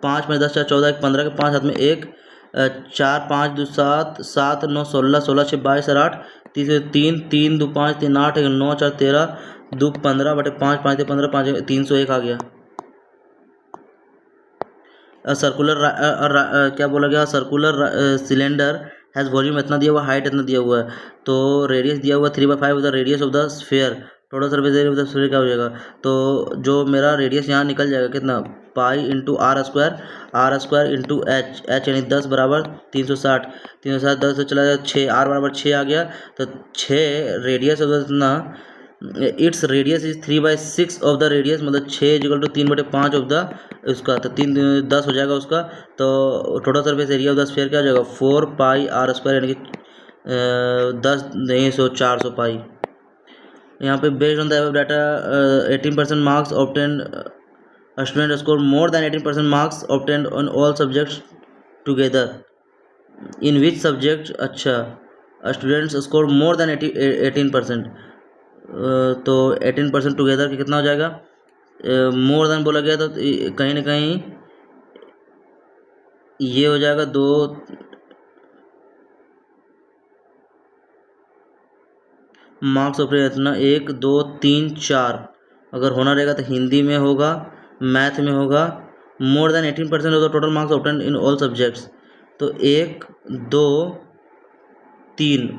5 में 10 4 14 1 15 के 5 हाथ में 1, 4 5 2 7 7 9 16 16 6 22 और 8 3 3 2 5 3 8 1 9 4 13 दो 15/5, 5 से 15, 5 301 आ गया। सर्कुलर क्या बोला गया, सर्कुलर सिलेंडर हैज़ वॉल्यूम इतना दिया हुआ, हाइट इतना दिया हुआ है, तो रेडियस दिया हुआ 3/5 of the radius of the sphere, total surface area of the sphere क्या हो जाएगा, तो जो मेरा रेडियस यहाँ निकल जाएगा कितना, pi into R square into H यानी 10 बराबर 360, 360 10 से चला जाएगा 6, आर बराबर 6 आ गया, तो 6 रेडियस ऑफ द इतना, its radius is 3/6 of the radius, मतलब 6 इक्वल टू 3/5 ऑफ द उसका, तो 10 हो जाएगा उसका, तो total surface area of the sphere क्या हो जाएगा 4πr² यानी कि 10 नहीं 400 पाई। यहाँ पे based on the above data 18% marks obtain, student score more than 18% marks obtain on all subjects together, in which subject, अच्छा स्टूडेंट्स स्कोर मोर देन 18%, तो 18% टुगेदर के कितना हो जाएगा, मोर देन बोला गया तो कहीं ना कहीं ये हो जाएगा 2, मार्क्स ऑफ इतना 1 2 3 4, अगर होना रहेगा तो हिंदी में होगा, मैथ में होगा, more than 18% of the total marks obtain in all subjects, तो 1 2 3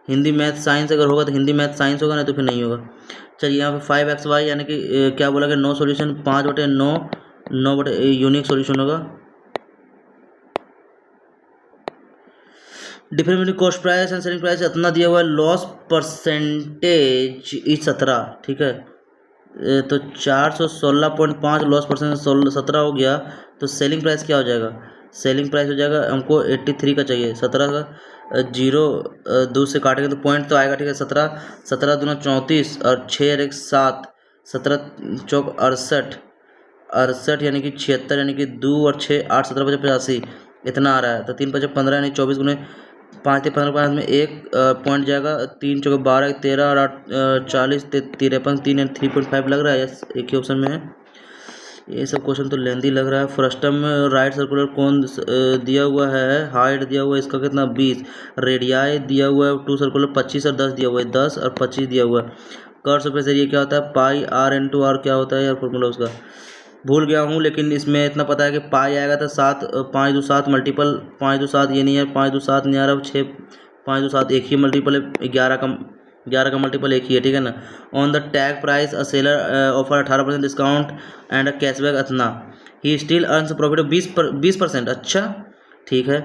हिंदी मैथ साइंस अगर होगा तो हिंदी मैथ साइंस होगा, नहीं तो फिर नहीं होगा। चलिए यहाँ पे 5xy यानी कि क्या बोला गया, 9 सोल्यूशन 5/9, 9 यूनिक सोल्यूशन होगा। Difference between cost price and selling price इतना दिया हुआ है, लॉस परसेंटेज इज 17, ठीक है, तो 416.5 लॉस परसेंट 17 हो गया, तो सेलिंग प्राइस क्या हो जाएगा, सेलिंग प्राइस हो जाएगा हमको 83 का चाहिए, 17 का, 0 2 से काटेंगे तो पॉइंट तो आएगा, ठीक है, 17 17 दूना 34 और 6 और 1 7, 17 चौक 68 यानी कि 76 यानी कि 2 और 6 8 17 5 85 इतना आ रहा है, तो 3 5 15 यानी 24 गुने 5 से 15 5 में एक पॉइंट जाएगा, 3 चौके 12 13 और 8 40 53 3 एंड 3.5 लग रहा है, यस एक ही ऑप्शन में है। ये सब क्वेश्चन तो लेंदी लग रहा है। फ्रस्टम में राइट सर्कुलर कोन दिया हुआ है, हाइट दिया हुआ है इसका कितना 20, रेडियाई दिया हुआ है 2 सर्कुलर 25 और 10 दिया हुआ है, 10 और 25 दिया हुआ है। कर्व सरफेस एरिया क्या होता है, पाई आर इंटू आर क्या होता है यार, फॉर्मूला उसका भूल गया हूँ, लेकिन इसमें इतना पता है कि पाई आएगा तो 7 5 2 7 मल्टीपल 5 2 7 ये नहीं है, 5 2 7 नहीं आ रहा, 6 5 2 7 एक ही मल्टीपल है, 11 का मल्टीपल एक ही है, ठीक है ना। On the tag price a seller offer 18% discount and a cashback इतना, ही स्टिल अर्न्स प्रॉफिट ऑफ 20%, अच्छा ठीक है।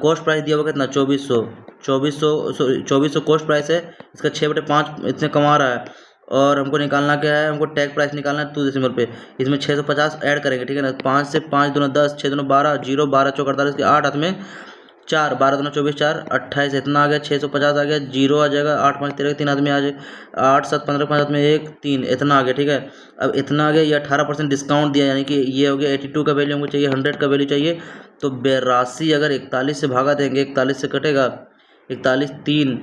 कॉस्ट प्राइस दिया हुआ कितना 2400 कॉस्ट प्राइस है, इसका 6/5 इतने कमा रहा है, और हमको निकालना क्या है, हमको टैग प्राइस निकालना है 2 डेसिमल पे, इसमें 650 ऐड करेंगे, ठीक है ना। 5 से 5 दूना 10, 6 दूना 12, 0 12 चौक 48 के 8 हाथ में 4, 12 दूना 24 4 28 इतना आ गया, 650 आ गया, 0 आ जाएगा, 8 5 13 3 हाथ में आ जाए 8 7 15 5 हाथ में 1 3 इतना आ गया, ठीक है। अब इतना आ गया, ये 18% डिस्काउंट दिया, यानी कि ये हो गया 82 का वैल्यू हमको चाहिए, 100 का वैल्यू चाहिए, तो 82 अगर 41 से भागा देंगे, 41 से कटेगा 41 3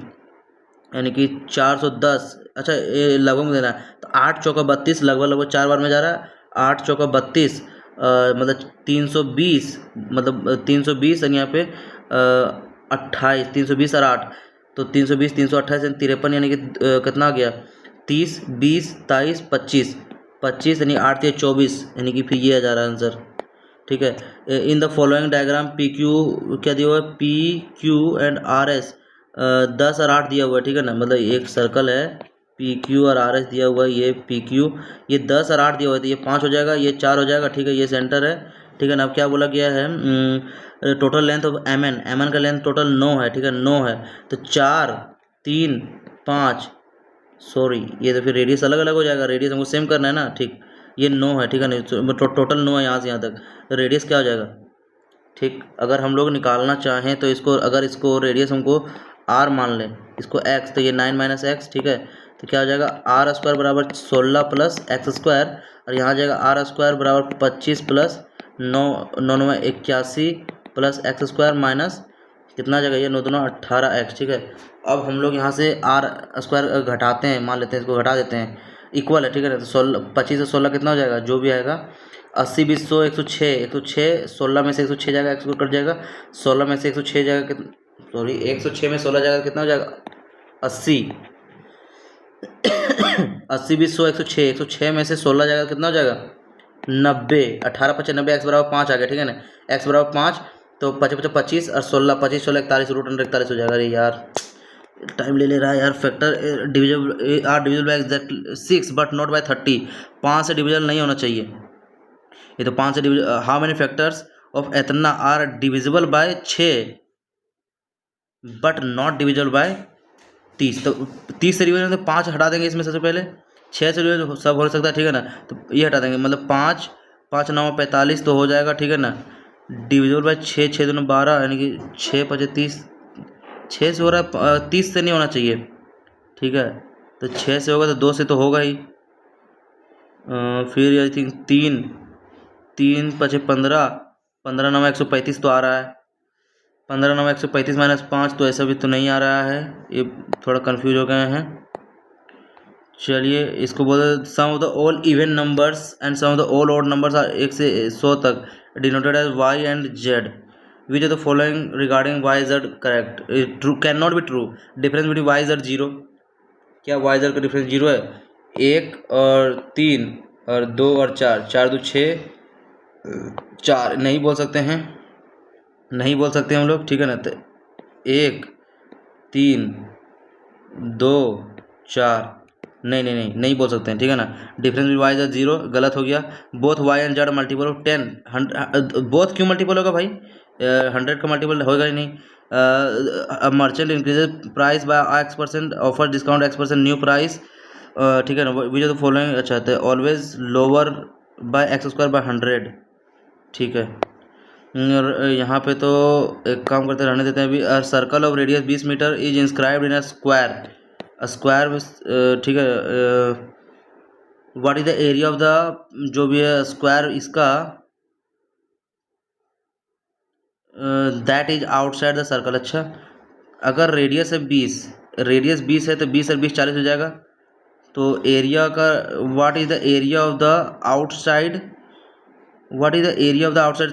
यानी कि 410, अच्छा ये लगभग में देना है, तो 8 चौका 32 लगभग 4 बार में जा रहा है, 8 चौका 32 मतलब 320, मतलब 320 और यहाँ पे 28 320 और 8 तो 320 328 यानी 53 यानी कि कितना आ गया 30 20 23 25 25 यानी 8 या 24 यानी कि फिर ये आ जा रहा है आंसर, ठीक है। In the following diagram P Q क्या दिया हुआ है, P Q and R S 10 और 8 दिया हुआ है, ठीक है ना, मतलब एक सर्कल है पी क्यू और आर एस दिया हुआ है, ये पी क्यू ये 10 और 8 दिया हुआ है, तो ये 5 हो जाएगा, ये 4 हो जाएगा, ठीक है, ये सेंटर है, ठीक है ना। अब क्या बोला गया है, total length of M N का लेंथ टोटल 9 है, ठीक है 9 है, तो 4 3 5 सॉरी ये तो फिर रेडियस अलग अलग हो जाएगा, रेडियस हमको सेम करना है ना, ठीक ये 9 है, ठीक है नहीं टोटल 9 है यहाँ से यहाँ तक, तो रेडियस क्या हो जाएगा, ठीक। अगर हम लोग निकालना चाहें तो इसको अगर इसको रेडियस हमको r मान लें, इसको x, तो ये 9 - x, ठीक है, तो क्या हो जाएगा r² बराबर 16 प्लस x², और यहाँ जाएगा r² बराबर 25 प्लस 9 9 81 प्लस x² माइनस कितना आ जाएगा ये 9 2 18x, ठीक है। अब हम लोग यहाँ से r² घटाते हैं, मान लेते हैं इसको घटा देते हैं, इक्वल है, ठीक है ना, तो 25 से 16 कितना हो जाएगा जो भी आएगा 80 20 100 106 16 में से 106 जाएगा, एक्स को कट जाएगा, 16 में से 106 जाएगा, सॉरी 106 में 16 जाएगा कितना हो जाएगा 80, 80 20 100 106, 106 में से 16 जाएगा कितना हो जाएगा 90, 18 25 90, एक्स बराबर 5 आ गया, ठीक है ना, एक्स बराबर 5, तो 55 25 और 16 25 16 41 रूट अंडर 41 हो जाएगा। अरे यार टाइम ले रहा है यार। Factor divisible are divisible by exact 6 but not by 30, 5 से डिविजल नहीं होना चाहिए ये, तो 5 से divisible. How many factors of इतना are divisible by 6 but not divisible by 30, तो 30 से डिविजन तो 5 हटा देंगे इसमें सबसे पहले, 6 से डिविजन सब हो सकता है, ठीक है ना, तो ये हटा देंगे, मतलब 5 5 9 45 तो हो जाएगा, ठीक है ना, डिविजिबल बाय 6 6 2 12 यानी कि 6 5 30, 6 से हो रहा है, 30 से नहीं होना चाहिए, ठीक है, तो 6 से होगा तो 2 से तो होगा ही। फिर आई थिंक 3 3 5 15 15 9 135 तो आ रहा है, 15 9 135 -5 तो ऐसा भी तो नहीं आ रहा है, ये थोड़ा कंफ्यूज हो गए हैं। चलिए इसको बोलते sum of the all even numbers and sum of the all odd numbers are 1 से 100 तक denoted as Y and Z, which are the following regarding Y Z correct, true can not be true, difference between Y Z 0, क्या Y Z का difference 0 है, 1 और 3 और 2 और 4, 4 2 6, 4 नहीं बोल सकते हैं, नहीं बोल सकते हम लोग, ठीक है ना, तो 1 3 2 4 नहीं नहीं नहीं नहीं बोल सकते हैं, ठीक है ना, डिफरेंस बिटवीन वाई जेड 0 गलत हो गया, both Y and Z multiple of 10, both क्यों मल्टीपल होगा भाई, 100 का मल्टीपल होगा ही नहीं। Merchant increases price by X%, offer discount X%, new price, ठीक है ना, विच आर द फॉलोइंग, अच्छा तो always lower bye x² bye 100, ठीक है। और यहाँ पे तो एक काम करते रहने देते हैं अभी, circle of radius 20 metre is inscribed in a square, ठीक है, what is the area of the, जो भी है स्क्वायर इसका, that is outside the circle. अच्छा अगर रेडियस है 20, रेडियस 20 है तो 20 और 20 40 हो जाएगा, तो एरिया का what is the area of the outside, what is the area of the outside,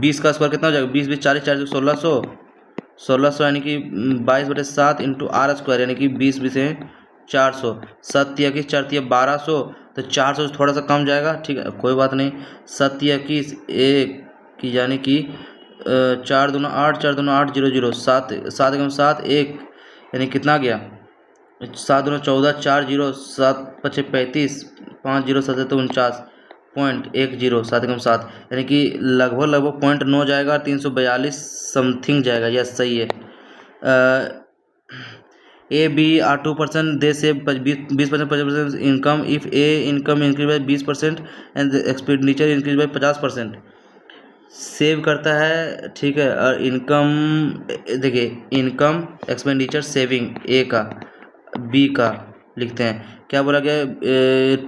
20 का स्क्वायर कितना हो जाएगा, 20 20 40 40 1600, 1600 यानी कि 22/7 इंटू आर स्क्वायर यानी कि 20 20 है 400, 7 या 4 या 1200, तो 400 से थोड़ा सा कम जाएगा, ठीक है कोई बात नहीं, 7 या 1 की यानी कि 4 दूना 8 4 दूना 8 0 0 7 7 एकम 7 1 यानी कितना गया, 7 दूना 14 4 0 7 5 35 5 0 7 49.10 7 एकम 7 यानी कि लगभग 0.9 जाएगा, 342 समथिंग जाएगा, यस सही है। ए बी आर 2% दे से 20% 50% income, if A income increase by 20% and expenditure increase by 50%, save करता है, ठीक है, और इनकम देखिए इनकम एक्सपेंडिचर सेविंग ए का, बी का लिखते हैं, क्या बोला गया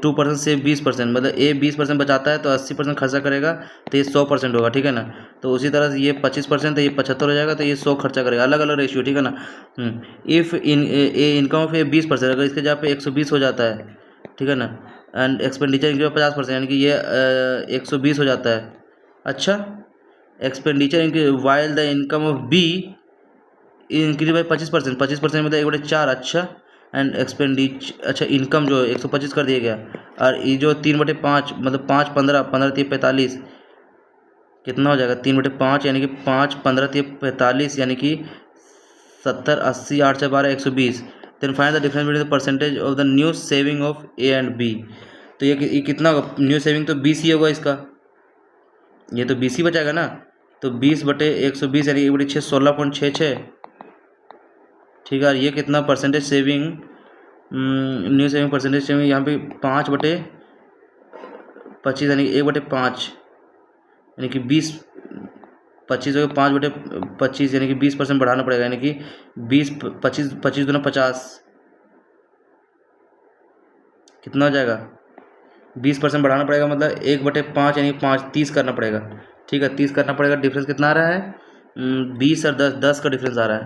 2% से 20%, मतलब ए 20% बचाता है तो 80% खर्चा करेगा, तो ये 100% होगा, ठीक है ना, तो उसी तरह से ये 25% तो ये 75 हो जाएगा, तो ये 100 खर्चा करेगा, अलग अलग रेशियो, ठीक है ना। इफ़ इनकम ऑफ ए 20%, अगर इसके जगह पे 120 हो जाता है, ठीक है ना, एंड एक्सपेंडिचर इनक्रीज 50% यानी कि ये 120 हो जाता है। अच्छा expenditure increase while the income of be increase by 25%, 25% मतलब 1/4, अच्छा एंड एक्सपेंडिचर, अच्छा इनकम जो 125 कर दिया गया, और ये जो 3/5 मतलब 5 15 15 3 45 कितना हो जाएगा, 3/5 यानी कि 5 15 3 45 यानी कि 70 80 8 से 12 120, then find the difference between the percentage of the new saving of A and B, तो ये कितना होगा, न्यू सेविंग तो 20 ही होगा इसका, ये तो 20 ही बचाएगा ना, तो 20/120 यानी 1/6 16.66, ठीक है, ये कितना percentage saving, new saving percentage saving यहाँ पे 5/25 यानी 1/5 यानी कि 20 25 हो गया, 5/25 यानी कि 20% बढ़ाना पड़ेगा, यानी कि 20 25 25 दूना 50 कितना हो जाएगा, 20% बढ़ाना पड़ेगा, मतलब 1/5 यानी 5 30 करना पड़ेगा, ठीक है 30 करना पड़ेगा, डिफरेंस कितना आ रहा है 20 और 10 का डिफरेंस आ रहा है।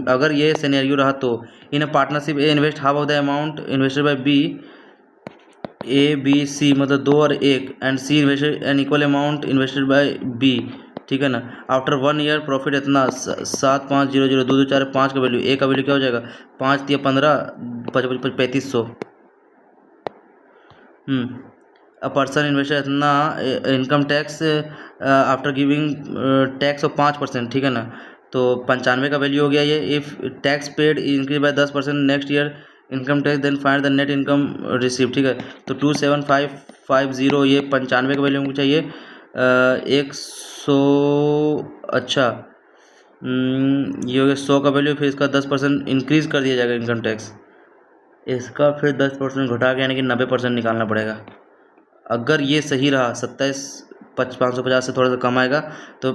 अगर ये सिनेरियो रहा तो in a partnership A invest half of the amount invested by B, A B C मतलब 2 और 1 and C invested an equal amount invested by B, ठीक है ना। आफ्टर 1 ईयर प्रॉफिट इतना 7500, 2 2 4 5 का वैल्यू, ए का वैल्यू क्या हो जाएगा 5 3 15 3500। अ पर्सन इन्वेस्टर इतना income tax after giving tax of 5%, ठीक है ना। तो 95 का वैल्यू हो गया ये। If tax paid increase by 10% next year income tax then find the net income receive, ठीक है। तो 27550 ये 95 का वैल्यू हमको चाहिए। 100, अच्छा ये हो गया 100 का वैल्यू, फिर इसका 10% इंक्रीज़ कर दिया जाएगा इनकम टैक्स, इसका फिर 10% घटा के यानी कि 90% निकालना पड़ेगा। अगर ये सही रहा 27 550 से थोड़ा सा कम आएगा तो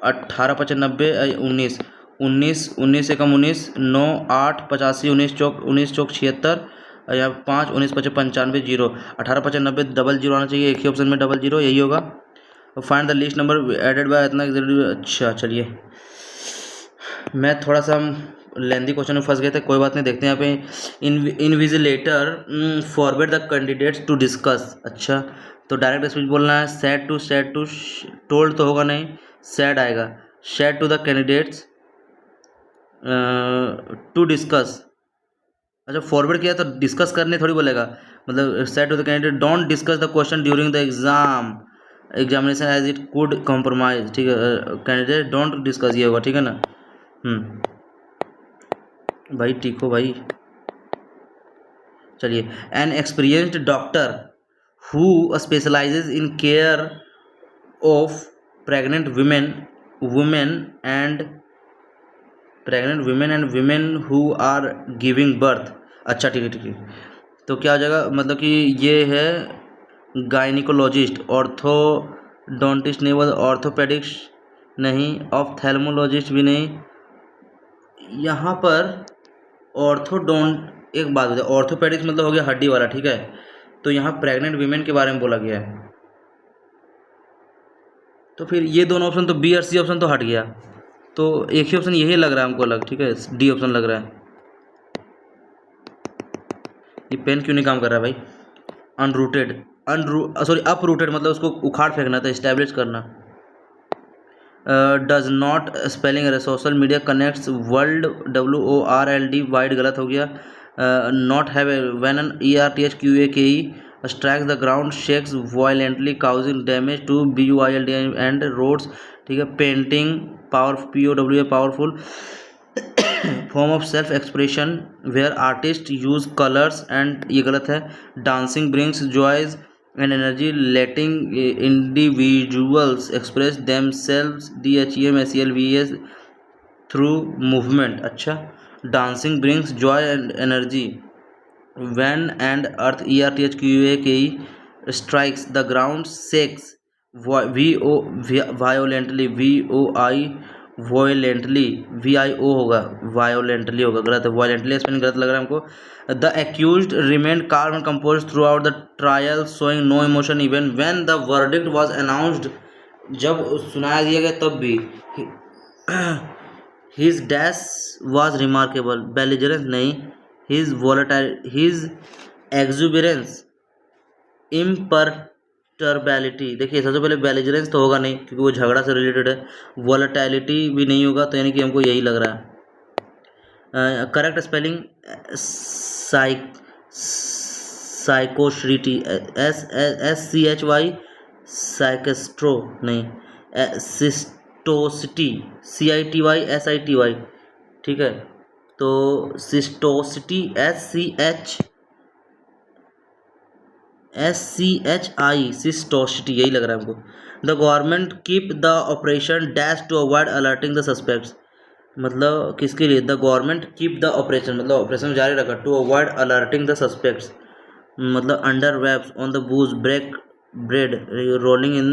18 95 19 19 19 से कम 19 9 8 85 19 चौक 76 या 5 19 55 95 जीरो 18 95 डबल जीरो आना चाहिए, एक ही ऑप्शन में डबल जीरो, यही होगा। Find the least number added by इतना जरूरी। अच्छा चलिए, मैं थोड़ा सा लेंदी क्वेश्चन में फंस गए थे, कोई बात नहीं, देखते हैं यहाँ पे। Invigilator forward the candidates to discuss. अच्छा, तो डायरेक्ट स्पीच बोलना है। सेड टू टोल्ड तो होगा नहीं, सेड आएगा। Said to the candidates to discuss. अच्छा, फॉरवर्ड किया तो डिस्कस करने थोड़ी बोलेगा, मतलब said to the candidate don't discuss the question during the examination as it could compromise, ठीक है। कैंडिडेट डोंट डिस्कस ये होगा, ठीक है ना। भाई ठीक हो भाई। चलिए, an experienced doctor who specialises in care of pregnant women and women who are giving birth. अच्छा ठीक है ठीक है, तो क्या हो जाएगा, मतलब कि ये है गायनिकोलॉजिस्ट, ऑर्थोडोंटिस्ट नहीं, बोल ऑर्थोपेडिक्स नहीं, ऑफ्थेल्मोलॉजिस्ट भी नहीं। यहाँ पर ऑर्थोडोंट, एक बात बताए, ऑर्थोपेडिक्स मतलब हो गया हड्डी वाला, ठीक है। तो यहाँ प्रेग्नेंट वीमेन के बारे में बोला गया है, तो फिर ये दोनों ऑप्शन तो बी और सी ऑप्शन तो हट गया, तो एक ही ऑप्शन यही लग रहा है हमको अलग, ठीक है, डी ऑप्शन लग रहा है। ये पेन क्यों नहीं काम कर रहा है भाई। अपरूटेड मतलब उसको उखाड़ फेंकना था, इस्टेब्लिश करना। डज नॉट स्पेलिंग है, social media connects world, WORLD wide गलत हो गया। Not have when an ERTHQAKE strikes the ground shakes violently causing damage to BUILD and roads, ठीक है। Painting POWA powerful form of self expression where artist use colours and, ये गलत है। Dancing brings joys and energy letting individuals express themselves DHEMSELVES through movement. अच्छा, dancing brings joy and energy when and earth ERTHQAKE strikes the ground shakes violently VIO होगा, violently होगा, गलत है, violently spelling गलत लग रहा है हमको। The accused remained calm and composed throughout the trial showing no emotion even when the verdict was announced, जब सुनाया दिया गया तब भी। His dash was remarkable, belligerence नहीं, his exuberance, imperturbability, देखिए सबसे पहले belligerence तो होगा नहीं क्योंकि वो झगड़ा से रिलेटेड है, volatility भी नहीं होगा, तो यानी कि हमको यही लग रहा है। करेक्ट स्पेलिंग साइकोश्रिटी, SCHY, साइकेस्ट्रो नहीं, सिस्टोसिटी CITY SITY, ठीक है। तो सिस्टोसिटी SCHI सिस्टोसिटी, यही लग रहा है हमको। The government keep the operation dash to avoid alerting the suspects, मतलब किसके लिए, the government keep the operation मतलब ऑपरेशन जारी रखा, to avoid alerting the suspects मतलब under webs on the booze break bread rolling in,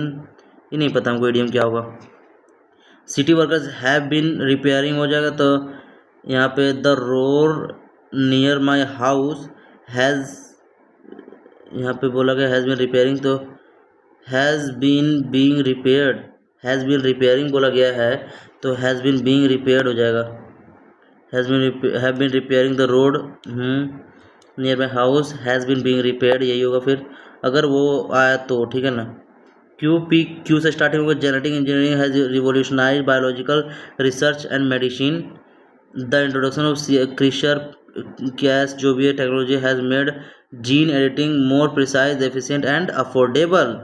ये नहीं पता हमको इडियम क्या होगा। City workers have been repairing हो जाएगा, तो यहाँ पे the road near my house has, यहाँ पे बोला गया हैज़ बीन रिपेयरिंग, तो has been being repaired, has been repairing बोला गया है, तो हैज़ बीन बीइंग रिपेयर्ड हो जाएगा। Have been repairing the road near my house has been being repaired, यही होगा फिर अगर वो आया तो, ठीक है ना। क्यू से स्टार्टिंग होगा। Genetic engineering has revolutionize biological research and medicine. The introduction of CRISPR Cas जो भी है technology has made gene editing more precise efficient and affordable,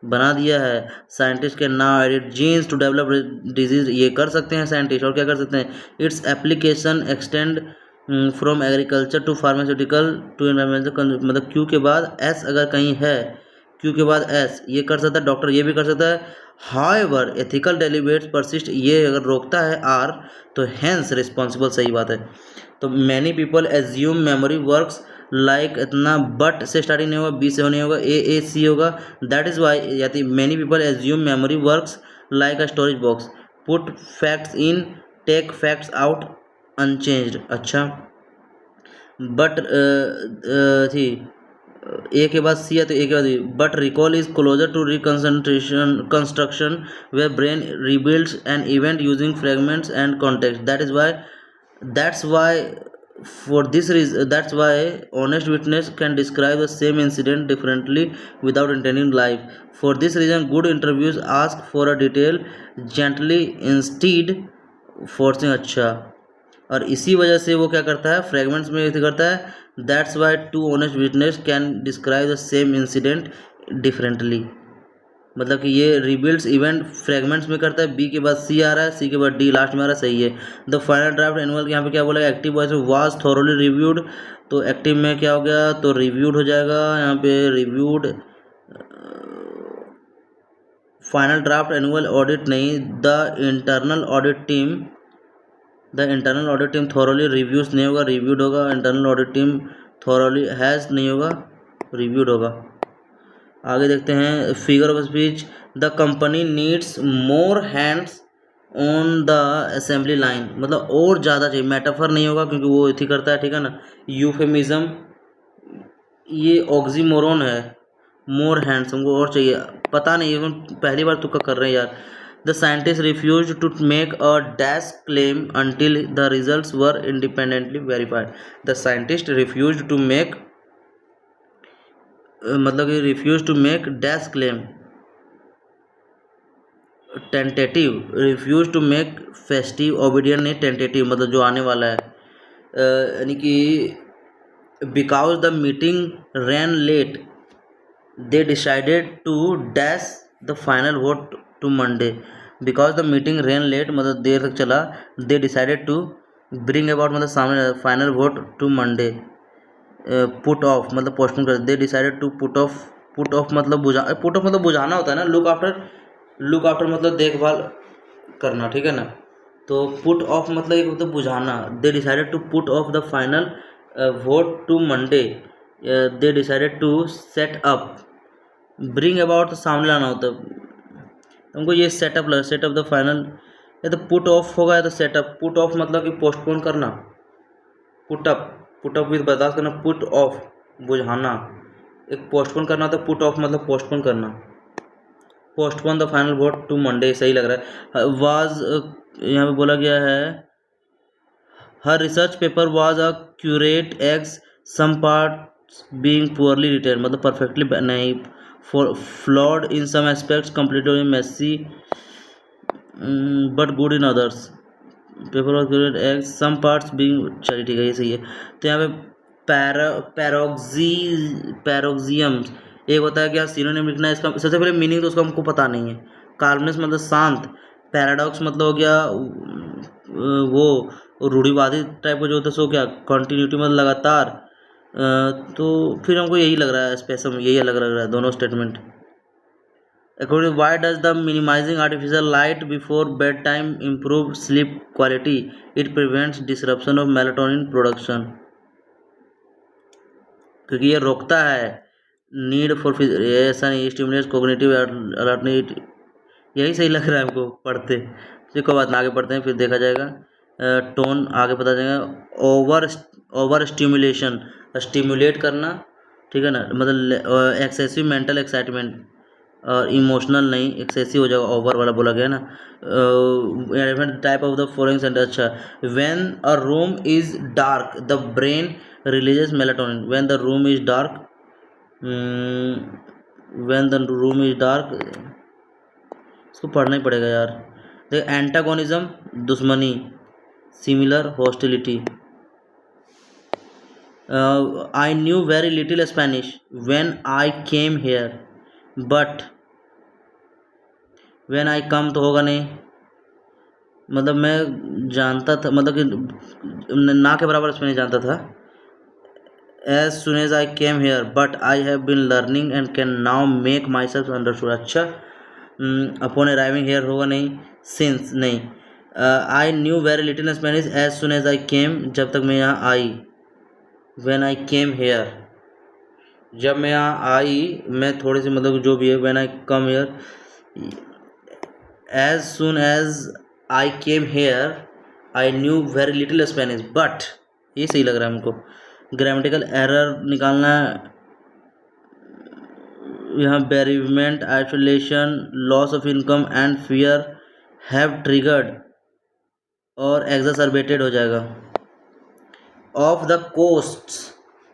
बना दिया है। Scientist can now edit genes to develop disease, ये कर सकते हैं साइंटिस्ट। और क्या कर सकते हैं? Its application extend from agriculture to pharmaceutical to environmental, मतलब क्यू के बाद एस अगर कहीं है, क्यू के बाद एस, ये कर सकता है डॉक्टर, ये भी कर सकता है। हाउएवर एथिकल डेलिब्रेट्स परसिस्ट, ये अगर रोकता है आर तो हेंस रिस्पॉन्सिबल, सही बात है। तो many people assume memory works like, इतना बट से स्टार्टिंग नहीं होगा, बी से नहीं होगा, ए सी होगा। दैट इज वाई, यानी many people assume memory works like a storage box, put facts in, take facts out unchanged. अच्छा, बट थी ए के बाद सी है तो ए के बाद but recall is closer to reconcentration construction where brain rebuilds an event using fragments and context. That's why for this reason, that's why honest witness can describe the same incident differently without intending life. For this reason good interviews ask for a detail gently instead forcing। अच्छा, और इसी वजह से वो क्या करता है, fragments में ऐसे करता है। That's why two honest witness can describe the same incident differently, मतलब कि ये रिबिल्ड्स इवेंट फ्रेगमेंट्स में करता है। बी के बाद सी आ रहा है, सी के बाद डी लास्ट में आ रहा है, सही है। द फाइनल ड्राफ्ट एनुअल, यहाँ पे क्या बोला, एक्टिव वॉइस में वाज थॉरोली रिव्यूड, तो एक्टिव में क्या हो गया, तो रिव्यूड हो जाएगा यहाँ पे, reviewed. Final draft annual audit नहीं, the internal audit team thoroughly reviews नहीं होगा, रिव्यूड होगा। Internal audit team thoroughly has नहीं होगा, रिव्यूड होगा। आगे देखते हैं figure of speech. The company needs more hands on the assembly line, मतलब और ज़्यादा चाहिए। मेटाफर नहीं होगा क्योंकि वो इथी करता है, ठीक है ना। यूफेमिज्म, ये ऑक्सीमोरोन है। मोर हैंड्स, हमको और चाहिए, पता नहीं, पहली बार तुक्का कर रहे हैं यार। The scientist refuse to make a dash claim until the results were independently verified. The scientist refuse to make, मतलब कि refuse to make dash claim, tentative, refuse to make festive, obedient नहीं, टेंटेटिव मतलब जो आने वाला है, यानी कि because the meeting ran late they decided to dash the final vote to Monday. Because the meeting ran late मतलब देर तक चला, they decided to bring about मतलब सामने, final vote to Monday. Put off मतलब पोस्टपोन कर, they decided to put off मतलब बुझाना होता है ना। लुक आफ्टर मतलब देखभाल करना, ठीक है ना। तो पुट ऑफ मतलब एक मतलब बुझाना। They decided to put off the final vote to Monday, they decided to set up, bring about तो सामने लाना होता है हमको, ये सेटअप द फाइनल, या तो पुट ऑफ होगा या तो सेटअप। पुट ऑफ मतलब कि पोस्टपोन करना, पुट अप विद बर्दाश्त करना, पुट ऑफ बुझाना, एक पोस्टपोन करना तो पुट ऑफ मतलब पोस्टपोन करना। Postpone the final vote to Monday, सही लग रहा है। वाज यहाँ पे बोला गया है, हर research paper was a curate's egg, some parts being poorly written मतलब परफेक्टली नहीं, flawed in some aspects, completely messy but good in others. Paper was curate's egg, some parts being, चलिए ठीक है, ये सही है। तो यहाँ पे पैरोक्सियम्स एक होता है, क्या सिनोनिम लिखना है इसका, सबसे पहले मीनिंग तो उसका हमको पता नहीं है। काल्मनेस मतलब शांत, पैराडॉक्स मतलब हो गया वो रूढ़िवादी टाइप का जो होता है, सो क्या कॉन्टीन्यूटी मतलब लगातार। तो फिर हमको यही लग रहा है, स्पेशल यही अलग लग रहा है दोनों statement. According to why does the minimizing artificial light before bedtime improve sleep quality? It prevents disruption of melatonin production. क्योंकि ये रोकता है नीड फॉर, ऐसा नहीं, स्टिमुलेट्स कोग्निटिव अलर्टनेट, यही सही लग रहा है हमको पढ़ते। फिर कोई बात ना, आगे पढ़ते हैं फिर देखा जाएगा। टोन आगे पता जाएगा। ओवर स्टिमुलेशन, स्टिमुलेट करना, ठीक है ना, मतलब एक्सेसिव मेंटल एक्साइटमेंट, और इमोशनल नहीं, एक्सेसिव हो जाएगा, ओवर वाला बोला गया ना। Type of the following sentence, अच्छा, when a room is dark the brain releases melatonin, when the room is dark, when the room is dark इसको पढ़ना ही पड़ेगा यार। देख, एंटागोनिज्म दुश्मनी, similar hostility. I knew very little Spanish when I came here, but when I come तो होगा नहीं, मतलब मैं जानता था, मतलब कि ना के बराबर स्पेनिश जानता था। As soon as I came here but I have been learning and can now make myself understood. अच्छा, अपॉन अराइविंग हेयर होगा नहीं, सिंस नहीं। I knew very little Spanish as soon as I came, जब तक मैं यहाँ आई। When I came hair, जब मैं यहाँ आई, मैं थोड़ी सी मतलब जो भी है, when I come here, as soon as I came here I knew very little Spanish but, ये सही लग रहा है हमको। ग्रामेटिकल एरर निकालना है यहाँ। Bereavement, isolation, loss of income and fear have triggered और एग्जासर्बेटेड हो जाएगा। Off the coast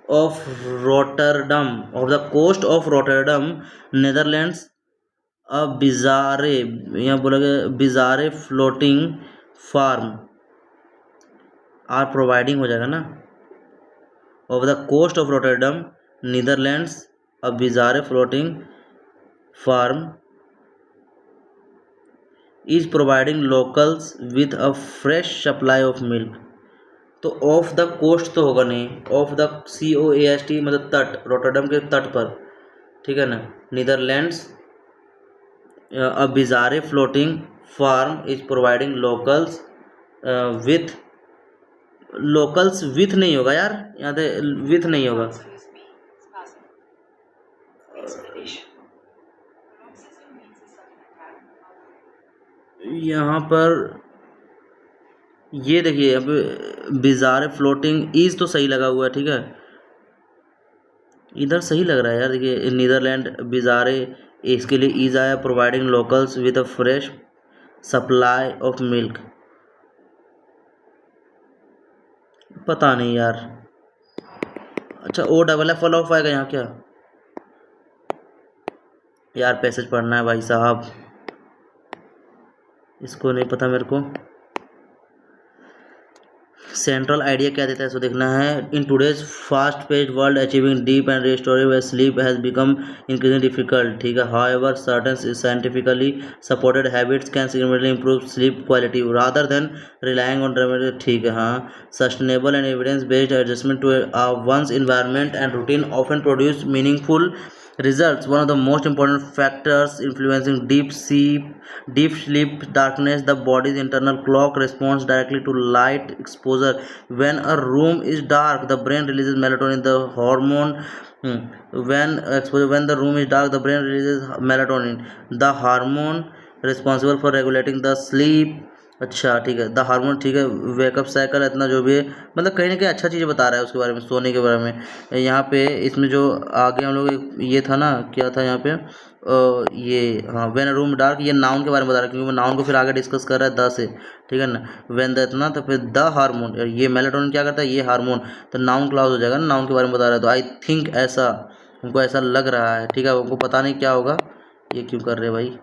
of Rotterdam, off the coast of Rotterdam Netherlands, a bizarre, यहाँ बोला गया bizarre floating farm are providing हो जाएगा ना। Off the coast of Rotterdam Netherlands, a bizarre floating farm is providing locals with a fresh supply of milk. तो off the coast तो होगा नहीं, ऑफ द COAST मतलब तट, रोटरडम के तट पर, ठीक है ना। Netherlands, a bizarre floating farm is providing locals with, locals with नहीं होगा यार, यहाँ पे विथ नहीं होगा। यहाँ पर ये देखिए, अब बिजारे फ्लोटिंग इज तो सही लगा हुआ है, ठीक है, इधर सही लग रहा है यार। देखिए, नीदरलैंड बिजारे, इसके लिए ईज आया, providing locals with a fresh supply of milk. पता नहीं यार। अच्छा, OFF ऑफ आएगा यहाँ क्या यार? पैसेज पढ़ना है भाई साहब, इसको नहीं पता मेरे को। सेंट्रल आइडिया क्या देता है इसको देखना है। In today's fast paced world achieving deep and restorative sleep has become increasing difficult, ठीक है। However certain scientifically supported habits can significantly improve sleep quality rather than relying on dramatic, ठीक है। हाँ, sustainable and evidence based adjustment to one's environment and routine often produce meaningful results. One of the most important factors influencing deep sleep darkness, the body's internal clock responds directly to light exposure. When a room is dark, the brain releases melatonin, the hormone. When the room is dark, the brain releases melatonin, the hormone responsible for regulating the sleep. अच्छा, ठीक है, the hormone, ठीक है, wake up cycle, इतना जो भी है, मतलब कहीं ना कहीं अच्छा चीज़ बता रहा है उसके बारे में, सोने के बारे में। यहाँ पे इसमें जो आगे हम लोग ये था ना, क्या था यहाँ पे, ये हाँ, व्हेन अ रूम डार्क, ये नाउन के बारे में बता रहा है, क्योंकि वो नाउन को फिर आगे डिस्कस कर रहा है द से, ठीक है ना। व्हेन द इतना, तो फिर द हार्मोन, ये मेलाटोनिन क्या करता है, ये हार्मोन, तो नाउन क्लाउज हो जाएगा ना, नाउन के बारे में बता रहा है। तो आई थिंक ऐसा हमको ऐसा लग रहा है, ठीक है, हमको पता नहीं क्या होगा। ये क्यों कर रहे हैं भाई,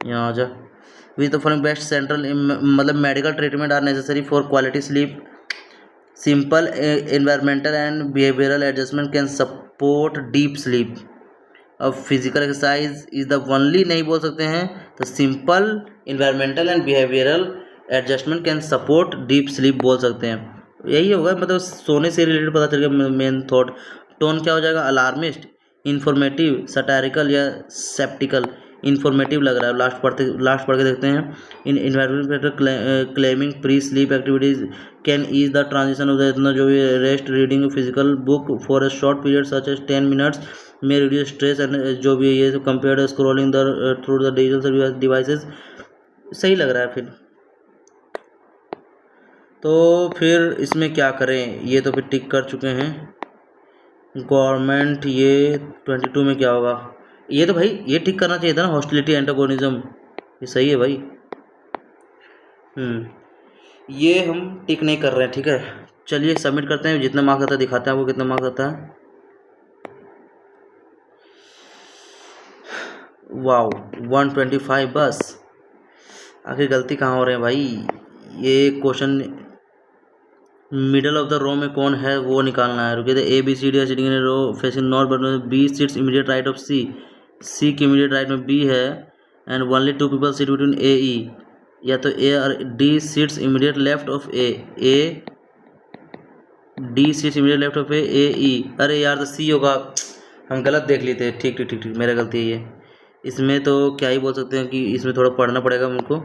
यहाँ आ जा। Which the following best central मतलब medical treatment are necessary for quality sleep, simple environmental and behavioural adjustment can support deep sleep. अब physical exercise is the only नहीं बोल सकते हैं, तो simple environmental and behavioural adjustment can support deep sleep बोल सकते हैं। यही होगा, मतलब सोने से रिलेटेड पता चल गया मेन थॉट। टोन क्या हो जाएगा, अलार्मिस्ट, इंफॉर्मेटिव, सटारिकल या सेप्टिकल। इंफॉर्मेटिव लग रहा है, लास्ट पढ़ के देखते हैं। In environmental calming pre sleep activities can ease the transition of the, इतना जो भी rest, reading physical book for a short period such as 10 minutes में रिड्यूस स्ट्रेस एंड जो भी ये compare scrolling the through the digital devices. सही लग रहा है फिर। तो फिर इसमें क्या करें, ये तो फिर टिक कर चुके हैं। गवर्नमेंट, ये 22 में क्या होगा, ये तो भाई ये टिक करना चाहिए था ना, हॉस्टिलिटी एंटागोनिज्म, ये सही है भाई। ये हम टिक नहीं कर रहे हैं, ठीक है। चलिए सबमिट करते हैं, जितना मार्क्स आता है दिखाते हैं आपको कितना मार्क्स आता है। वाओ 125 बस। आखिर गलती कहाँ हो रहे हैं भाई। ये question middle of the row में कौन है वो निकालना है। रुकिए, A B C D sitting in row facing north, but B sits immediate right of C. C के इमीडिएट राइट में बी है and only 2 people sit between A E. या तो ए और D sits immediate left of A D sits immediate left of A E. अरे यार तो सी होगा, हम गलत देख लिए थे। ठीक ठीक ठीक ठीक, मेरा गलती है ये। इसमें तो क्या ही बोल सकते हैं कि इसमें थोड़ा पढ़ना पड़ेगा मुझको।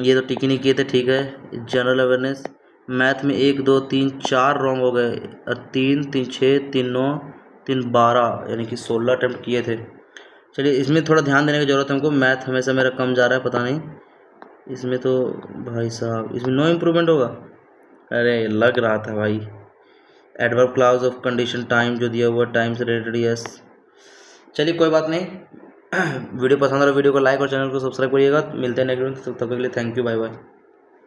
ये तो टिक ही नहीं किए थे। ठीक है, जनरल अवेयरनेस मैथ में 1 2 3 4 रॉन्ग हो गए और 3 3 6 3 9 3 12 यानी कि 16 अटैम्प्ट किए थे। चलिए, इसमें थोड़ा ध्यान देने की ज़रूरत है हमको। मैथ हमेशा मेरा कम जा रहा है, पता नहीं। इसमें तो भाई साहब इसमें नो इम्प्रूवमेंट होगा। अरे लग रहा था भाई। Adverb clause of condition time जो दिया हुआ टाइम से रिलेटेड, यस। चलिए कोई बात नहीं। वीडियो पसंद आ रहा वीडियो को लाइक और चैनल को सब्सक्राइब करिएगा। मिलते हैं नेक्स्ट वीडियो, तब तक के लिए थैंक यू, बाय बाय।